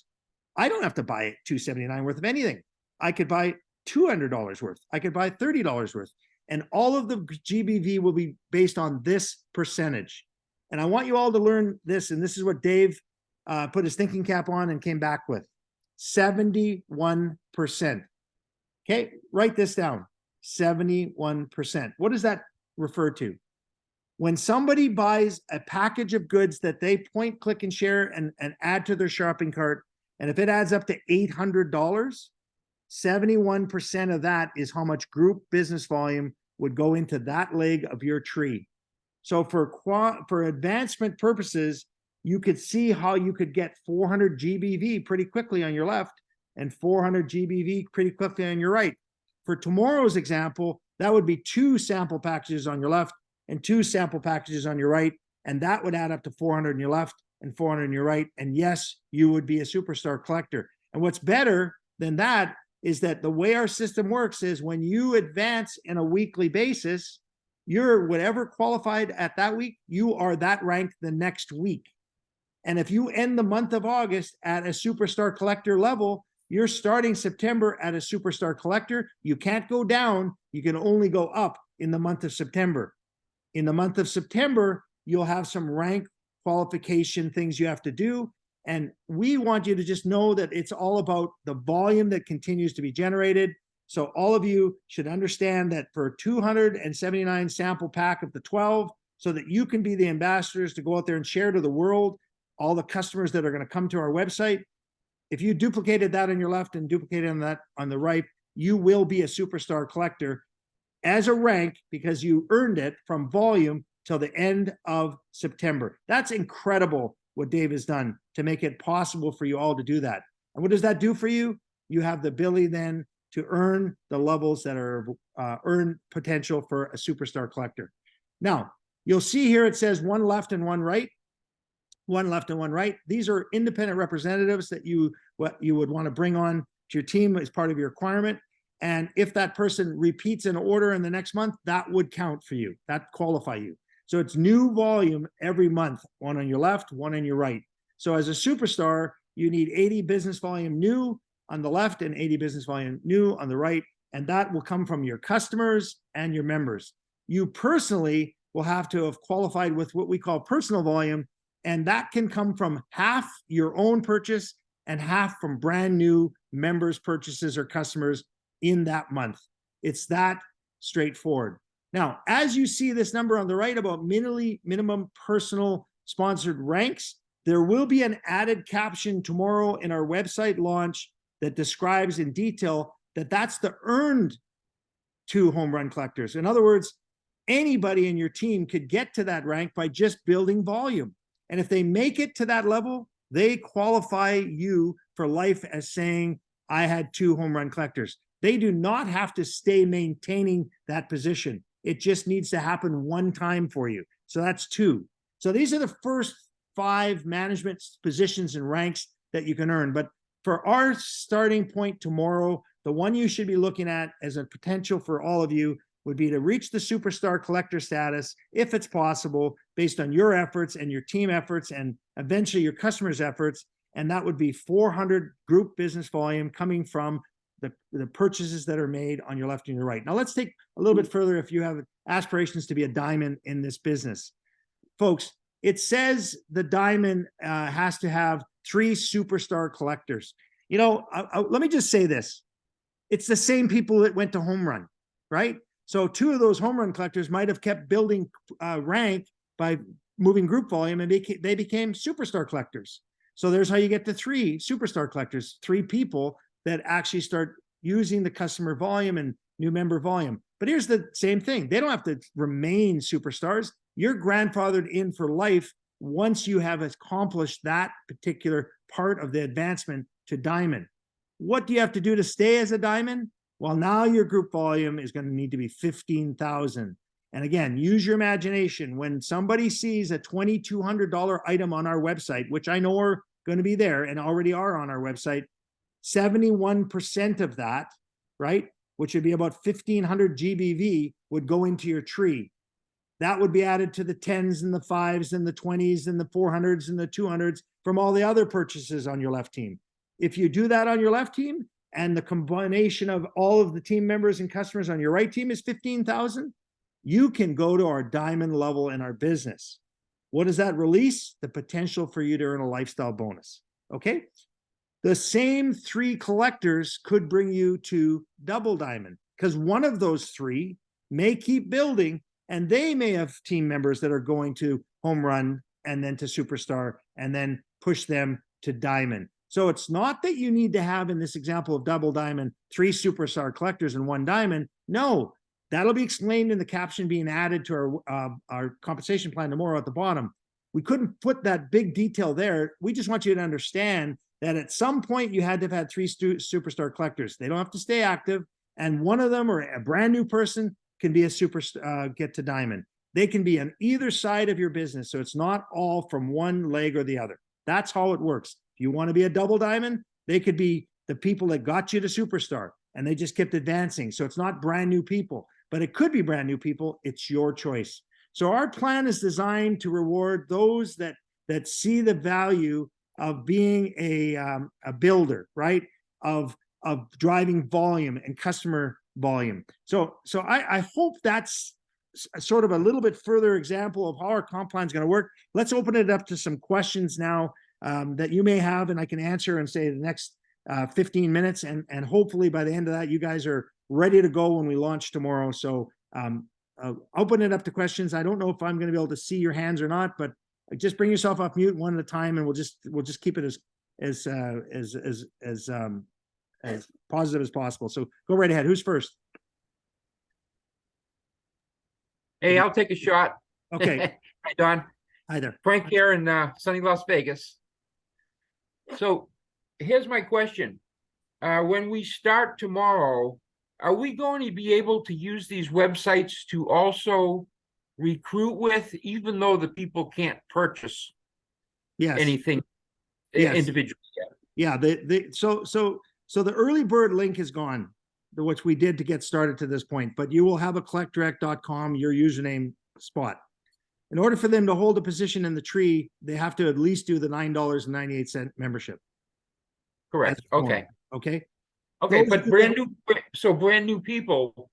S1: I don't have to buy $279 worth of anything. I could buy $200 worth. I could buy $30 worth. And all of the GBV will be based on this percentage. And I want you all to learn this. And this is what Dave put his thinking cap on and came back with. 71%. Okay, write this down. 71%. What does that refer to? When somebody buys a package of goods that they point, click, and share and add to their shopping cart, and if it adds up to $800, 71% of that is how much group business volume would go into that leg of your tree. So for advancement purposes, you could see how you could get 400 GBV pretty quickly on your left and 400 GBV pretty quickly on your right. For tomorrow's example, that would be 2 sample packages on your left and 2 sample packages on your right. And that would add up to 400 on your left and 400 on your right. And yes, you would be a superstar collector. And what's better than that is that the way our system works is when you advance in a weekly basis, you're whatever qualified at that week, you are that rank the next week. And if you end the month of August at a superstar collector level, you're starting September at a superstar collector. You can't go down. You can only go up in the month of September. In the month of September, you'll have some rank qualification things you have to do. And we want you to just know that it's all about the volume that continues to be generated. So all of you should understand that for 279 sample pack of the 12, so that you can be the ambassadors to go out there and share to the world, all the customers that are going to come to our website. If you duplicated that on your left and duplicated on that on the right, you will be a superstar collector as a rank because you earned it from volume till the end of September. That's incredible what Dave has done to make it possible for you all to do that. And what does that do for you? You have the ability then to earn the levels that are earn potential for a superstar collector. Now, you'll see here it says one left and one right. One left and one right. These are independent representatives that you would want to bring on to your team as part of your requirement. And if that person repeats an order in the next month, that would count for you. That qualify you. So it's new volume every month, one on your left, one on your right. So as a superstar, you need 80 business volume new on the left and 80 business volume new on the right. And that will come from your customers and your members. You personally will have to have qualified with what we call personal volume. And that can come from half your own purchase and half from brand new members' purchases or customers in that month. It's that straightforward. Now, as you see this number on the right about minimum personal sponsored ranks, there will be an added caption tomorrow in our website launch that describes in detail that that's the earned 2 home run collectors. In other words, anybody in your team could get to that rank by just building volume. And if they make it to that level, they qualify you for life as saying, I had 2 home run collectors. They do not have to stay maintaining that position. It just needs to happen one time for you. So that's 2. So these are the first 5 management positions and ranks that you can earn. But for our starting point tomorrow, the one you should be looking at as a potential for all of you would be to reach the superstar collector status, if it's possible, based on your efforts and your team efforts and eventually your customers' efforts. And that would be 400 group business volume coming from the purchases that are made on your left and your right. Now let's take a little bit further if you have aspirations to be a diamond in this business. Folks, it says the diamond has to have 3 superstar collectors. You know, let me just say this. It's the same people that went to home run, right? So 2 of those home run collectors might have kept building rank by moving group volume, and they became superstar collectors. So there's how you get to 3 superstar collectors, 3 people that actually start using the customer volume and new member volume. But here's the same thing. They don't have to remain superstars. You're grandfathered in for life once you have accomplished that particular part of the advancement to diamond. What do you have to do to stay as a diamond? Well, now your group volume is going to need to be 15,000. And again, use your imagination. When somebody sees a $2,200 item on our website, which I know are going to be there and already are on our website, 71% of that, right, which would be about 1,500 GBV, would go into your tree. That would be added to the 10s and the 5s and the 20s and the 400s and the 200s from all the other purchases on your left team. If you do that on your left team and the combination of all of the team members and customers on your right team is 15,000, you can go to our diamond level in our business. What does that release? The potential for you to earn a lifestyle bonus. Okay. The same 3 collectors could bring you to double diamond, because one of those 3 may keep building and they may have team members that are going to home run and then to superstar and then push them to diamond. So it's not that you need to have, in this example of double diamond, 3 superstar collectors and 1 diamond. No, that'll be explained in the caption being added to our compensation plan tomorrow at the bottom. We couldn't put that big detail there. We just want you to understand that at some point you had to have had 3 superstar collectors. They don't have to stay active. And one of them, or a brand new person, can be a get to diamond. They can be on either side of your business. So it's not all from one leg or the other. That's how it works. If you want to be a double diamond, they could be the people that got you to superstar and they just kept advancing. So it's not brand new people, but it could be brand new people. It's your choice. So our plan is designed to reward those that see the value of being a builder, right? Of driving volume and customer volume. So I hope that's sort of a little bit further example of how our comp plan is going to work. Let's open it up to some questions now that you may have, and I can answer in, say, the next 15 minutes. And hopefully by the end of that, you guys are ready to go when we launch tomorrow. So open it up to questions. I don't know if I'm going to be able to see your hands or not, but just bring yourself off mute one at a time, and we'll just keep it as positive as possible. So go right ahead. Who's first?
S3: Hey, I'll take a shot.
S1: Okay.
S3: Hi, Don.
S1: Hi there.
S3: Frank here in sunny Las Vegas. So here's my question. When we start tomorrow, are we going to be able to use these websites to also recruit with, even though the people can't purchase anything individually yet?
S1: Yeah. So the early bird link is gone, which we did to get started to this point, but you will have a collectdirect.com, your username spot. In order for them to hold a position in the tree, they have to at least do the $9.98 membership.
S3: Correct. Okay.
S1: Okay.
S3: Okay. But brand new people,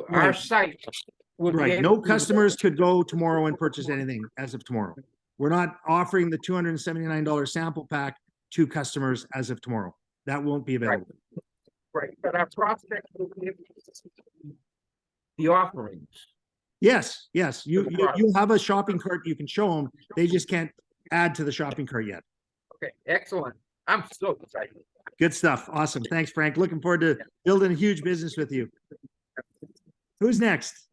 S3: our site would be able
S1: No customers could go tomorrow and purchase anything as of tomorrow. We're not offering the $279 sample pack to customers as of tomorrow. That won't be available.
S3: Right. But our prospects will be able to see the offerings.
S1: Yes. You have a shopping cart you can show them. They just can't add to the shopping cart yet.
S3: Okay, excellent. I'm so excited.
S1: Good stuff. Awesome. Thanks, Frank. Looking forward to building a huge business with you. Who's next?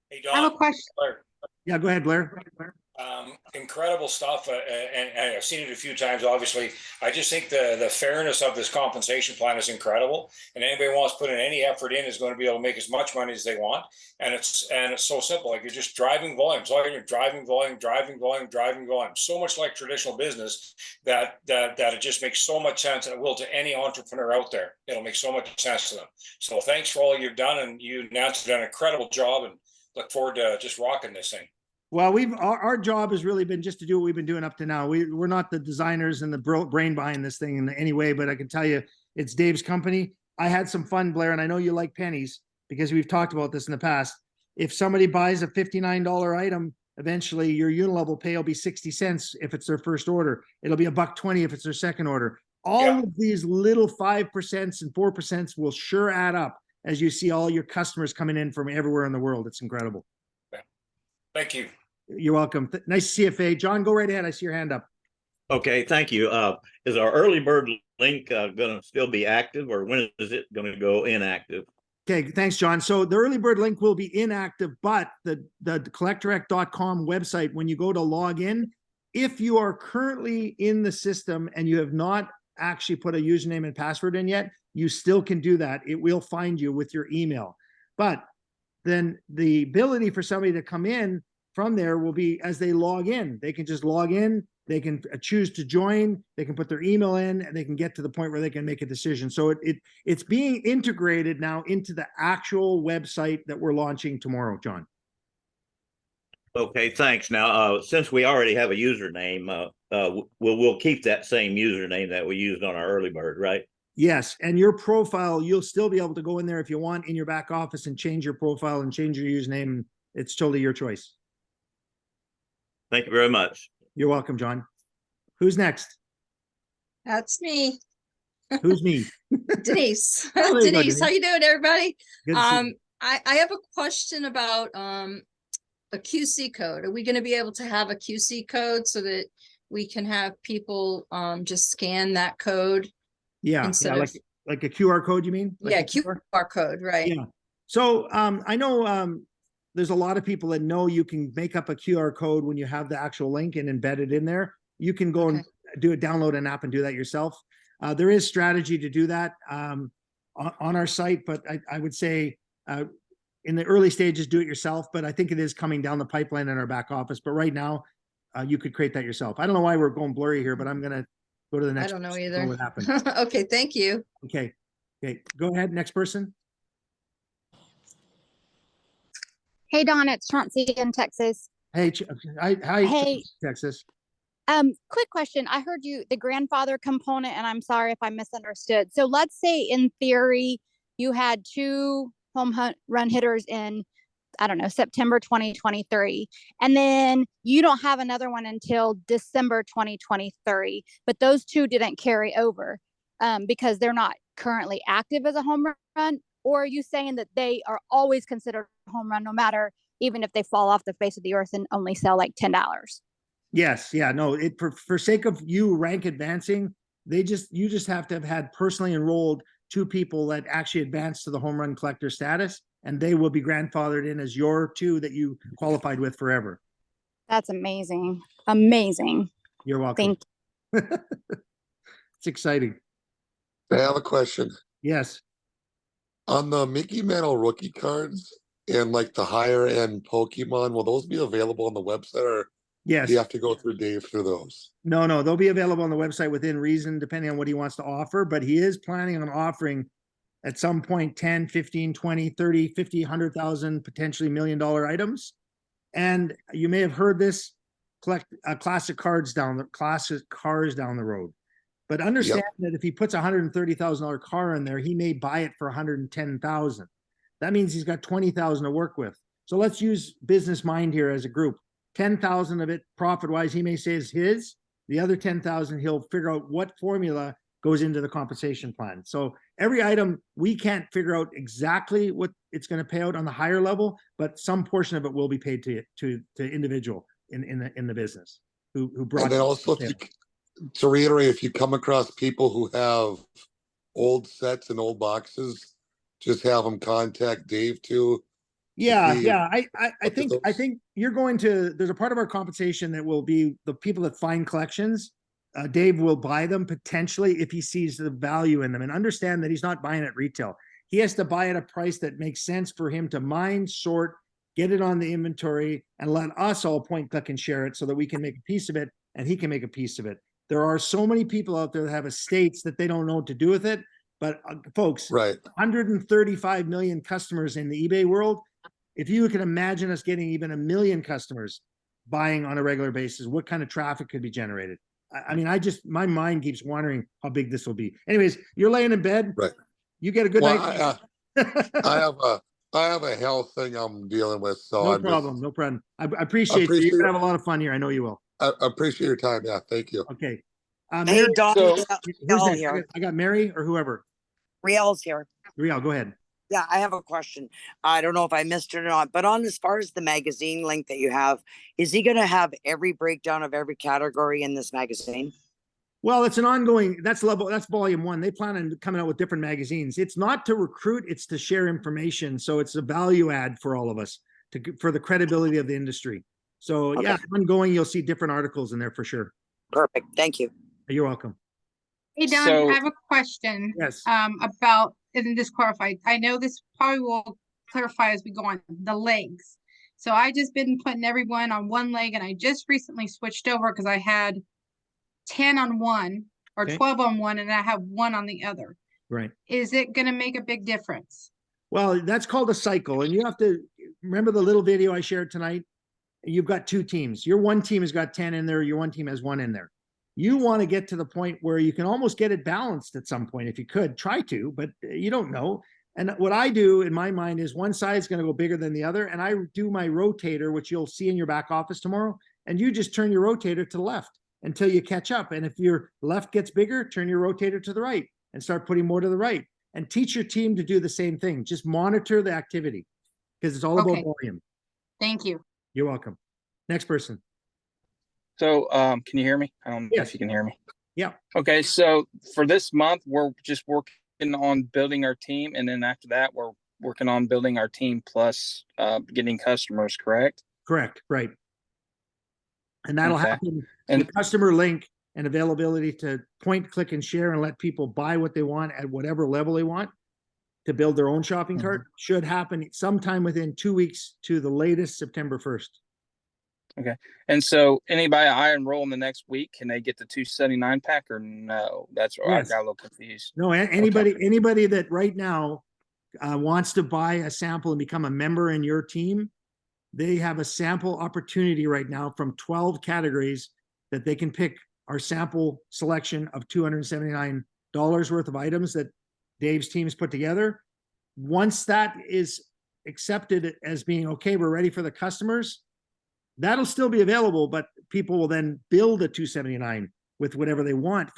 S4: Hey, Don.
S5: I have a question.
S1: Yeah, go ahead, Blair.
S4: Incredible stuff, and I've seen it a few times. Obviously, I just think the fairness of this compensation plan is incredible. And anybody who wants to put in any effort in is going to be able to make as much money as they want. And it's so simple. Like you're just driving volumes. All you're driving volume, driving volume, driving volume. So much like traditional business that it just makes so much sense, and it will to any entrepreneur out there. It'll make so much sense to them. So thanks for all you've done, and you announced done an incredible job, and look forward to just rocking this thing.
S1: Well, our job has really been just to do what we've been doing up to now. We're not the designers and the brain behind this thing in any way, but I can tell you it's Dave's company. I had some fun, Blair, and I know you like pennies because we've talked about this in the past. If somebody buys a $59 item, eventually your Unilevel pay will be 60 cents if it's their first order. It'll be $1.20 if it's their second order. All of these little 5% and 4% will sure add up as you see all your customers coming in from everywhere in the world. It's incredible.
S4: Thank you.
S1: You're welcome. Nice to see you, Faye. John, go right ahead. I see your hand up.
S5: Okay, thank you. Is our early bird link going to still be active, or when is it going to go inactive?
S1: Okay, thanks, John. So the early bird link will be inactive, but the collectdirect.com website, when you go to log in, if you are currently in the system and you have not actually put a username and password in yet, you still can do that. It will find you with your email. But then the ability for somebody to come in from there will be as they log in. They can just log in, they can choose to join, they can put their email in, and they can get to the point where they can make a decision. So it's being integrated now into the actual website that we're launching tomorrow, John.
S5: Okay, thanks. Now, since we already have a username, we'll keep that same username that we used on our early bird, right?
S1: Yes, and your profile, you'll still be able to go in there if you want in your back office and change your profile and change your username. It's totally your choice.
S5: Thank you very much.
S1: You're welcome, John. Who's next?
S6: That's me.
S1: Who's me?
S6: Denise.
S1: Oh, there you go,
S6: Denise, how you doing, everybody?
S1: Good to see you.
S6: I have a question about a QC code. Are we going to be able to have a QC code so that we can have people just scan that code?
S1: Yeah,
S6: instead of
S1: like a QR code, you mean? Like
S6: yeah,
S1: a
S6: QR code, right?
S1: Yeah. So I know there's a lot of people that know you can make up a QR code when you have the actual link and embed it in there. You can go and download an app and do that yourself. There is strategy to do that on our site, but I would say in the early stages, do it yourself. But I think it is coming down the pipeline in our back office. But right now, you could create that yourself. I don't know why we're going blurry here, but I'm going to go to the next.
S6: I don't know either.
S1: What happened?
S6: Okay, thank you.
S1: Okay. Go ahead. Next person.
S7: Hey, Don, it's Chauncey in Texas.
S1: Hey, hi,
S7: Hey.
S1: Texas.
S7: Quick question. I heard the grandfather component, and I'm sorry if I misunderstood. So let's say in theory, you had 2 home run hitters in, I don't know, September 2023, and then you don't have another one until December 2023, but those 2 didn't carry over because they're not currently active as a home run. Or are you saying that they are always considered a home run, no matter, even if they fall off the face of the earth and only sell like $10?
S1: Yes. Yeah. No, for sake of you rank advancing, you just have to have had personally enrolled 2 people that actually advanced to the home run collector status, and they will be grandfathered in as your 2 that you qualified with forever.
S7: That's amazing. Amazing.
S1: You're welcome.
S7: Thank you.
S1: It's exciting.
S8: I have a question.
S1: Yes.
S8: On the Mickey Mantle rookie cards and like the higher end Pokemon, will those be available on the website, or
S1: Yes.
S8: do you have to go through Dave for those?
S1: No, they'll be available on the website within reason, depending on what he wants to offer, but he is planning on offering at some point 10, 15, 20, 30, 50, 100,000, potentially $1 million items. And you may have heard this, collect classic cars down the road. But understand that if he puts a $130,000 car in there, he may buy it for $110,000. That means he's got $20,000 to work with. So let's use business mind here as a group. 10,000 of it profit-wise, he may say is his. The other 10,000, he'll figure out what formula goes into the compensation plan. So every item, we can't figure out exactly what it's going to pay out on the higher level, but some portion of it will be paid to individual in the business who brought.
S8: And then also, to reiterate, if you come across people who have old sets and old boxes, just have them contact Dave too,
S1: Yeah,
S8: see
S1: yeah. I
S8: look at
S1: I
S8: those?
S1: think you're going to, there's a part of our compensation that will be the people that find collections. Dave will buy them potentially if he sees the value in them, and understand that he's not buying at retail. He has to buy at a price that makes sense for him to mine, sort, get it on the inventory, and let us all point, click, and share it so that we can make a piece of it and he can make a piece of it. There are so many people out there that have estates that they don't know what to do with it. But folks,
S8: Right.
S1: 135 million customers in the eBay world. If you can imagine us getting even 1 million customers buying on a regular basis, what kind of traffic could be generated? I mean, my mind keeps wondering how big this will be. Anyways, you're laying in bed.
S8: Right.
S1: You get a good
S8: Well,
S1: night.
S8: I have a health thing I'm dealing with, so
S1: No
S8: I'm
S1: problem.
S8: just
S1: No problem. I appreciate you. You're gonna have a lot of fun here. I know you will.
S8: I appreciate your time. Yeah, thank you.
S1: Okay.
S9: Hey,
S1: Mary,
S9: Don,
S3: So-
S1: who's
S9: Riel
S1: next?
S9: here.
S1: I got Mary or whoever.
S9: Riel's here.
S1: Riel, go ahead.
S9: Yeah, I have a question. I don't know if I missed it or not, but on as far as the magazine link that you have, is he going to have every breakdown of every category in this magazine?
S1: Well, it's an ongoing, that's volume one. They plan on coming out with different magazines. It's not to recruit, it's to share information. So it's a value add for all of us for the credibility of the industry. So yeah, ongoing, you'll see different articles in there for sure.
S9: Perfect. Thank you.
S1: You're welcome.
S10: Hey Don,
S3: So-
S10: I have a question.
S1: Yes.
S10: About, isn't this clarified? I know this probably will clarify as we go on, the legs. So I just been putting everyone on one leg, and I just recently switched over because I had 10 on one or
S1: Okay.
S10: 12 on one, and I have one on the other.
S1: Right.
S10: Is it gonna make a big difference?
S1: Well, that's called a cycle. And you have to remember the little video I shared tonight. You've got two teams. Your one team has got 10 in there. Your one team has one in there. You want to get to the point where you can almost get it balanced at some point if you could try to, but you don't know. And what I do in my mind is one side is going to go bigger than the other. And I do my rotator, which you'll see in your back office tomorrow. And you just turn your rotator to the left until you catch up. And if your left gets bigger, turn your rotator to the right and start putting more to the right, and teach your team to do the same thing. Just monitor the activity because it's all about
S10: Okay.
S1: volume.
S10: Thank you.
S1: You're welcome. Next person.
S11: So, can you hear me? I don't know
S1: Yes.
S11: if you can hear me.
S1: Yeah.
S11: Okay, so for this month, we're just working on building our team, and then after that, we're working on building our team plus getting customers, correct?
S1: Correct. Right. And that'll
S11: Okay.
S1: happen.
S11: And-
S1: The customer link and availability to point, click, and share and let people buy what they want at whatever level they want to build their own shopping cart should happen sometime within 2 weeks to the latest September 1st.
S11: And so anybody I enroll in the next week, can they get the 279 pack or no? That's where
S1: Yes.
S11: I got a little confused.
S1: No, anybody that right now wants to buy a sample and become a member in your team, they have a sample opportunity right now from 12 categories that they can pick our sample selection of $279 worth of items that Dave's team's put together. Once that is accepted as being okay, we're ready for the customers, that'll still be available, but people will then build a 279 with whatever they want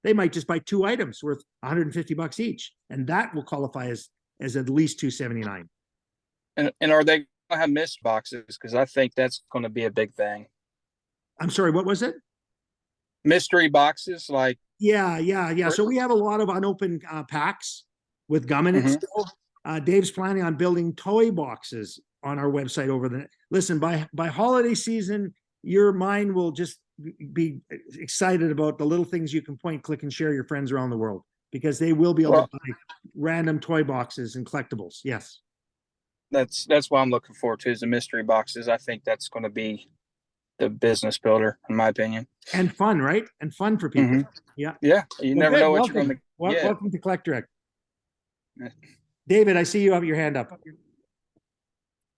S1: they might just buy 2 items worth $150 each, and that will qualify as at least 279.
S11: And are they gonna have mist boxes? Because I think that's going to be a big thing.
S1: I'm sorry, what was it?
S11: Mystery boxes, like
S1: Yeah. So we have a lot of unopened packs with gum in it
S11: Mhm.
S1: still. Dave's planning on building toy boxes on our website listen, by holiday season, your mind will just be excited about the little things you can point, click, and share your friends around the world, because they will be able to buy random toy boxes and collectibles. Yes.
S11: that's what I'm looking forward to is the mystery boxes. I think that's going to be the business builder, in my opinion.
S1: And fun, right? And fun for people.
S11: Mhm.
S1: Yeah.
S11: Yeah, you
S1: Well,
S11: never
S1: good.
S11: know what
S1: Welcome.
S11: you're going to get.
S1: Welcome to Collect Direct.
S11: Yeah.
S1: David, I see you have your hand up.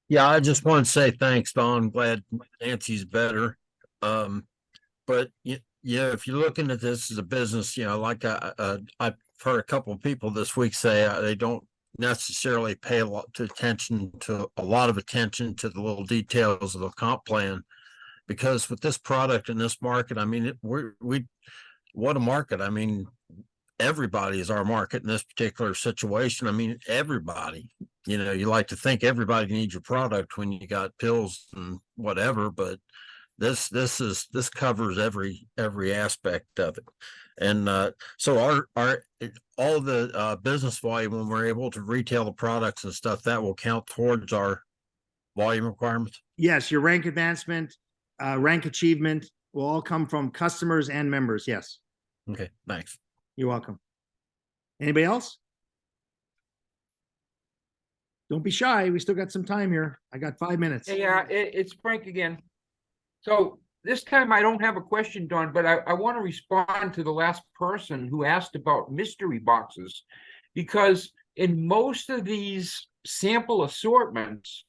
S12: Yeah, I just want to say thanks, Don. Glad Nancy's better. But yeah, if you're looking at this as a business, like I've heard a couple of people this week say they don't necessarily pay a lot of attention to the little details of the comp plan, because with this product in this market, I mean, what a market. I mean, everybody is our market in this particular situation. I mean, everybody, you like to think everybody needs your product when you got pills and whatever, but this covers every aspect of it. And so all the business volume, when we're able to retail the products and stuff, that will count towards our volume requirements?
S1: Yes, your rank advancement, rank achievement will all come from customers and members. Yes,
S12: Okay, thanks.
S1: you're welcome. Anybody else? Don't be shy. We still got some time here. I got 5 minutes.
S3: Yeah, it's Frank again. So this time I don't have a question, Don, but I want to respond to the last person who asked about mystery boxes. Because in most of these sample assortments,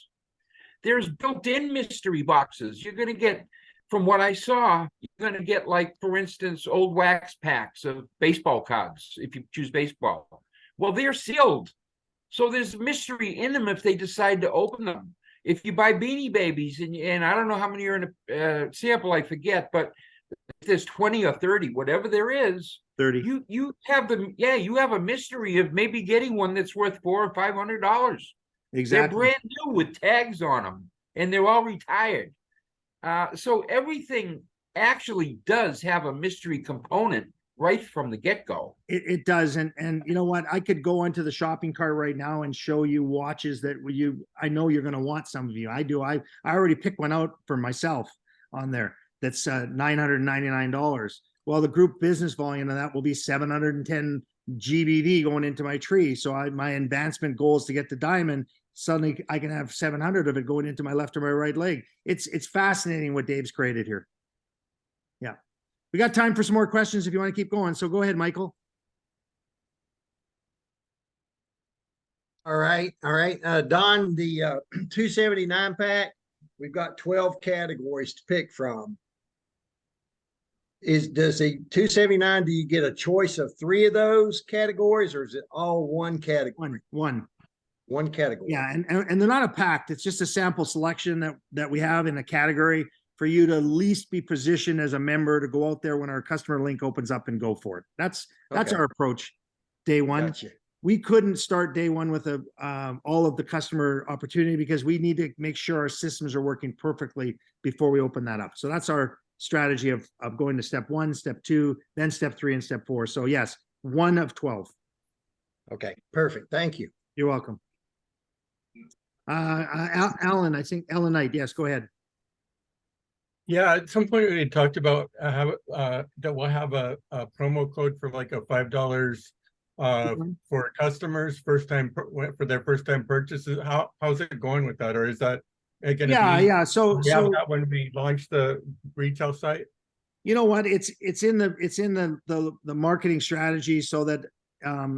S3: there's built-in mystery boxes. You're going to get, from what I saw, you're going to get, like, for instance, old wax packs of baseball cards, if you choose baseball. Well, they're sealed. So there's mystery in them if they decide to open them. If you buy Beanie Babies, and I don't know how many are in a sample, I forget, but if there's 20 or 30, whatever there is,
S1: 30.
S3: you have you have a mystery of maybe getting one that's worth $400 or $500.
S1: Exactly.
S3: They're brand new with tags on them, and they're all retired. So everything actually does have a mystery component right from the get-go.
S1: It does. And you know what? I could go onto the shopping cart right now and show you watches that I know you're going to want. Some of you. I do. I already picked one out for myself on there. That's $999. Well, the group business volume of that will be 710 GBV going into my tree. So my advancement goal is to get to diamond. Suddenly I can have 700 of it going into my left or my right leg. It's fascinating what Dave's created here. Yeah. We got time for some more questions if you want to keep going. So go ahead, Michael.
S13: All right. Don, the 279 pack, we've got 12 categories to pick from. Does the 279, do you get a choice of 3 of those categories, or is it all one category? One category.
S1: Yeah, and they're not a pact. It's just a sample selection that we have in a category for you to at least be positioned as a member to go out there when our customer link opens up and go for it. That's
S13: Okay.
S1: our approach. Day one.
S13: Gotcha.
S1: We couldn't start day one with all of the customer opportunity because we need to make sure our systems are working perfectly before we open that up. So that's our strategy of going to step 1, step 2, then step 3 and step 4. So yes, 1 of 12.
S13: Okay, perfect. Thank you.
S1: You're welcome. Alan, I think Ellen Knight. Yes, go ahead.
S14: Yeah, at some point we talked about that we'll have a promo code for like a $5 for customers for their first time purchases. How's it going with that, or is that going to
S1: yeah? So
S14: that when we launch the retail site?
S1: You know what? It's in the marketing strategy so that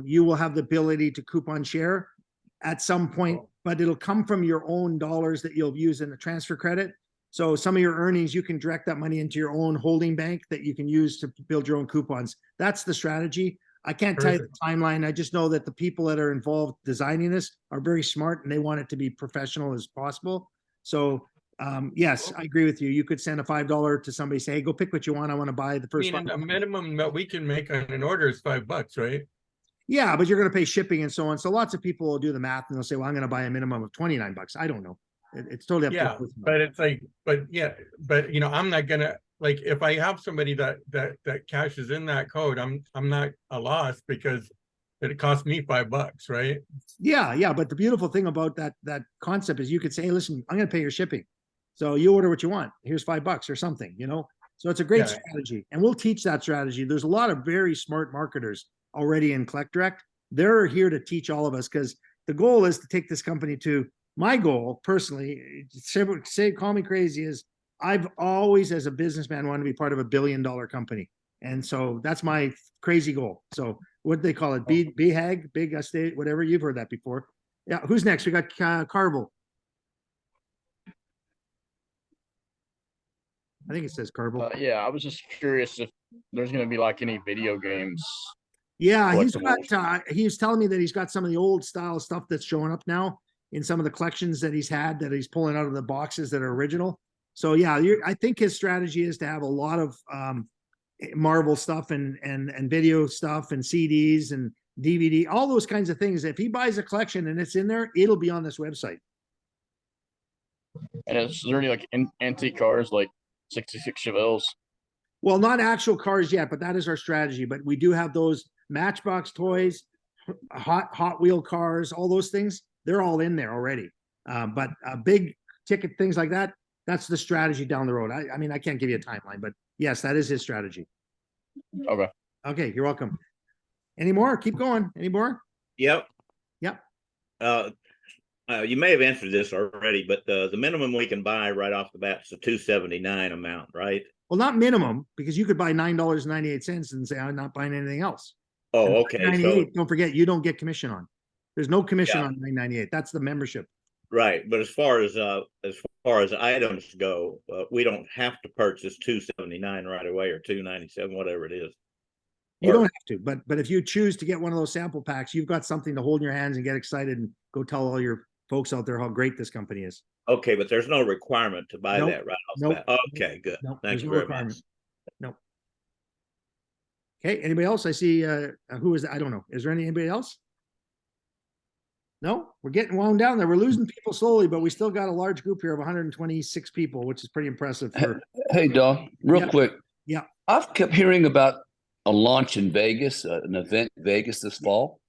S1: you will have the ability to coupon share at some point, but it'll come from your own dollars that you'll use in the transfer credit. So some of your earnings, you can direct that money into your own holding bank that you can use to build your own coupons. That's the strategy. I can't tell you the timeline. I just know that the people that are involved designing this are very smart and they want it to be professional as possible. So yes, I agree with you. You could send a $5 to somebody, say, hey, go pick what you want. I want to buy the first one.
S14: The minimum that we can make on an order is $5, right?
S1: Yeah, but you're going to pay shipping and so on. So lots of people will do the math and they'll say, well, I'm going to buy a minimum of $29. I don't know. It's totally up to
S14: yeah, but it's like, but I'm not gonna, like, if I have somebody that cashes in that code, I'm not a loss because it cost me $5, right?
S1: Yeah. But the beautiful thing about that concept is you could say, hey, listen, I'm going to pay your shipping. So you order what you want. Here's $5 or something, So it's a great strategy, and we'll teach that strategy. There's a lot of very smart marketers already in Collect Direct. They're here to teach all of us because the goal is to take this company to. My goal personally, call me crazy, is I've always, as a businessman, wanted to be part of $1 billion company. And so that's my crazy goal. So what do they call it? BHAG, big estate, whatever. You've heard that before. Yeah. Who's next? We got Carvel. I think it says Carvel.
S15: Yeah, I was just curious if there's going to be like any video games.
S1: Yeah, he was telling me that he's got some of the old style stuff that's showing up now in some of the collections that he's had that he's pulling out of the boxes that are original. So yeah, I think his strategy is to have a lot of Marvel stuff and video stuff and CDs and DVD, all those kinds of things. If he buys a collection and it's in there, it'll be on this website.
S15: And is there any like antique cars like 66 Chevelles?
S1: Well, not actual cars yet, but that is our strategy. But we do have those Matchbox toys, Hot Wheel cars, all those things. They're all in there already. But big ticket, things like that. That's the strategy down the road. I mean, I can't give you a timeline, but yes, that is his strategy.
S15: Okay.
S1: Okay, you're welcome. Any more? Keep going. Any more?
S5: Yep.
S1: Yep.
S5: You may have answered this already, but the minimum we can buy right off the bat is a $279 amount, right?
S1: Well, not minimum, because you could buy $9.98 and say, I'm not buying anything else.
S5: Oh,
S1: And
S5: okay. So,
S1: $9.98, don't forget, you don't get commission on. There's no commission
S5: Yeah.
S1: on $9.98. That's the membership.
S5: right. But as far as items go, we don't have to purchase $279 right away or $297, whatever it is.
S1: You
S5: Or-
S1: don't have to, but if you choose to get one of those sample packs, you've got something to hold in your hands and get excited and go tell all your folks out there how great this company is.
S5: Okay, but there's no requirement to buy
S1: Nope.
S5: that right off
S1: Nope.
S5: the bat. Okay, good.
S1: No,
S5: Thank
S1: there's
S5: you
S1: no
S5: very
S1: requirement.
S5: much.
S1: No. Okay, anybody else? I see, who is that? I don't know. Is there anybody else? No, we're getting wound down there. We're losing people slowly, but we still got a large group here of 126 people, which is pretty impressive for,
S16: Hey, Don, real
S1: Yeah.
S16: quick.
S1: Yeah.
S16: I've kept hearing about a launch in Vegas, an event in Vegas this fall.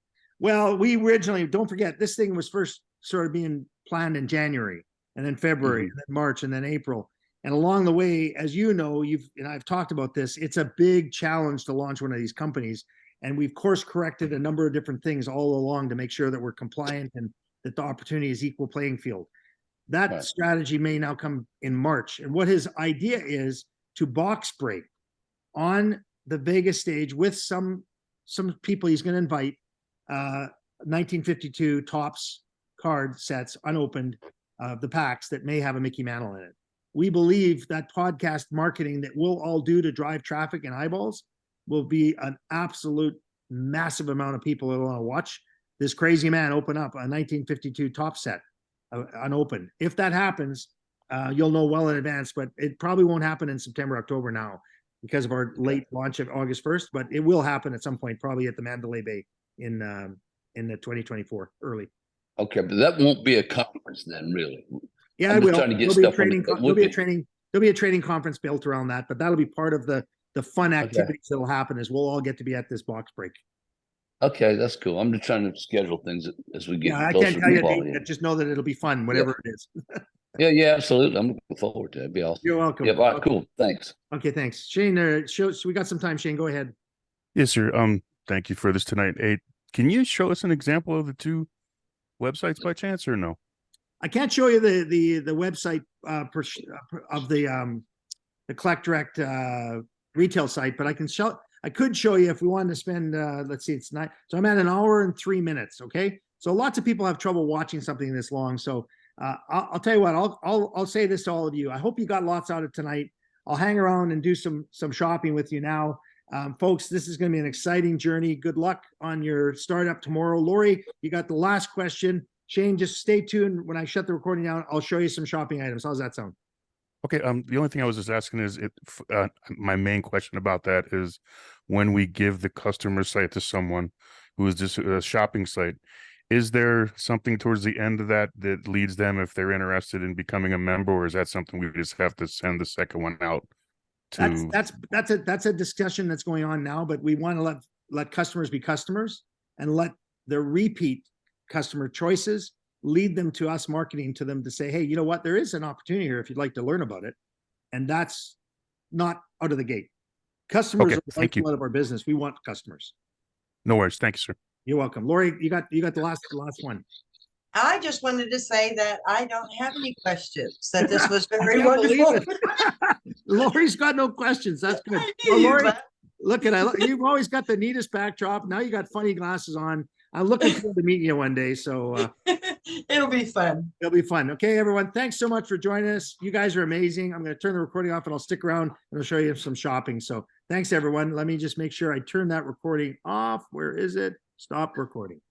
S1: well, we originally, don't forget, this thing was first sort of being planned in January and then February
S16: Mhm.
S1: and then March and then April. And along the way, as you know, and I've talked about this, it's a big challenge to launch one of these companies. And we've course corrected a number of different things all along to make sure that we're compliant and that the opportunity is equal playing field. That
S16: Right.
S1: strategy may now come in March. And what his idea is to box break on the Vegas stage with some people he's going to invite, 1952 Topps card sets unopened, the packs that may have a Mickey Mantle in it. We believe that podcast marketing that we'll all do to drive traffic and eyeballs will be an absolute massive amount of people that want to watch this crazy man open up a 1952 Topps set unopened. If that happens, you'll know well in advance, but it probably won't happen in September, October now because of our late launch of August 1st, but it will happen at some point, probably at the Mandalay Bay in the 2024 early.
S16: Okay, but that won't be a conference then, really.
S1: Yeah,
S16: I'm
S1: I
S16: just
S1: will.
S16: trying to get
S1: There'll be a
S16: stuff on
S1: training.
S16: the- it
S1: There'll
S16: would
S1: be a
S16: be.
S1: training. There'll be a training conference built around that, but that'll be part of the fun activities that'll happen. Is we'll all get to be at this box break.
S16: Okay, that's cool. I'm just trying to schedule things as we get
S1: Yeah, I
S16: closer
S1: can't
S16: to
S1: tell you
S16: the
S1: a
S16: fall.
S1: date,
S16: Yeah.
S1: but just know that it'll be fun, whatever it is.
S16: Yeah, absolutely. I'm looking forward to it. It'd be awesome.
S1: You're welcome.
S16: Yep. All right, cool. Thanks.
S1: Okay, thanks, Shane. So we got some time. Shane, go ahead.
S17: Yes, sir. Thank you for this tonight. Hey, can you show us an example of the two websites by chance or no?
S1: I can't show you the website of the Collect Direct retail site, but I could show you if we wanted to spend let's see, it's 9. So I'm at 1 hour and 3 minutes. Okay. So lots of people have trouble watching something this long. So I'll tell you what, I'll say this to all of you. I hope you got lots out of tonight. I'll hang around and do some shopping with you now. Folks, this is going to be an exciting journey. Good luck on your startup tomorrow. Lori, you got the last question. Shane, just stay tuned. When I shut the recording down, I'll show you some shopping items. How's that sound?
S17: Okay. The only thing I was just asking is my main question about that is when we give the customer site to someone who is just a shopping site, is there something towards the end of that leads them if they're interested in becoming a member, or is that something we just have to send the second one out to?
S1: That's a discussion that's going on now, but we want to let customers be customers and let their repeat customer choices lead them to us marketing to them to say, hey, you know what, there is an opportunity here if you'd like to learn about it. And that's not out of the gate. Customers
S17: Okay,
S1: are the
S17: thank you.
S1: lifeblood of our business. We want customers.
S17: No worries. Thank you, sir.
S1: You're welcome. Lori, you got the last one.
S18: I just wanted to say that I don't have any questions, that this was very
S1: I can't believe
S18: wonderful.
S1: it. Lori's got no questions. That's good.
S18: I
S1: Well,
S18: knew you,
S1: Lori,
S18: but-
S1: you've always got the neatest backdrop. Now you got funny glasses on. I'm looking forward to meeting you one day. So
S18: It'll be fun.
S1: it'll be fun. Okay, everyone. Thanks so much for joining us. You guys are amazing. I'm going to turn the recording off and I'll stick around and I'll show you some shopping. So thanks, everyone. Let me just make sure I turn that recording off. Where is it? Stop recording.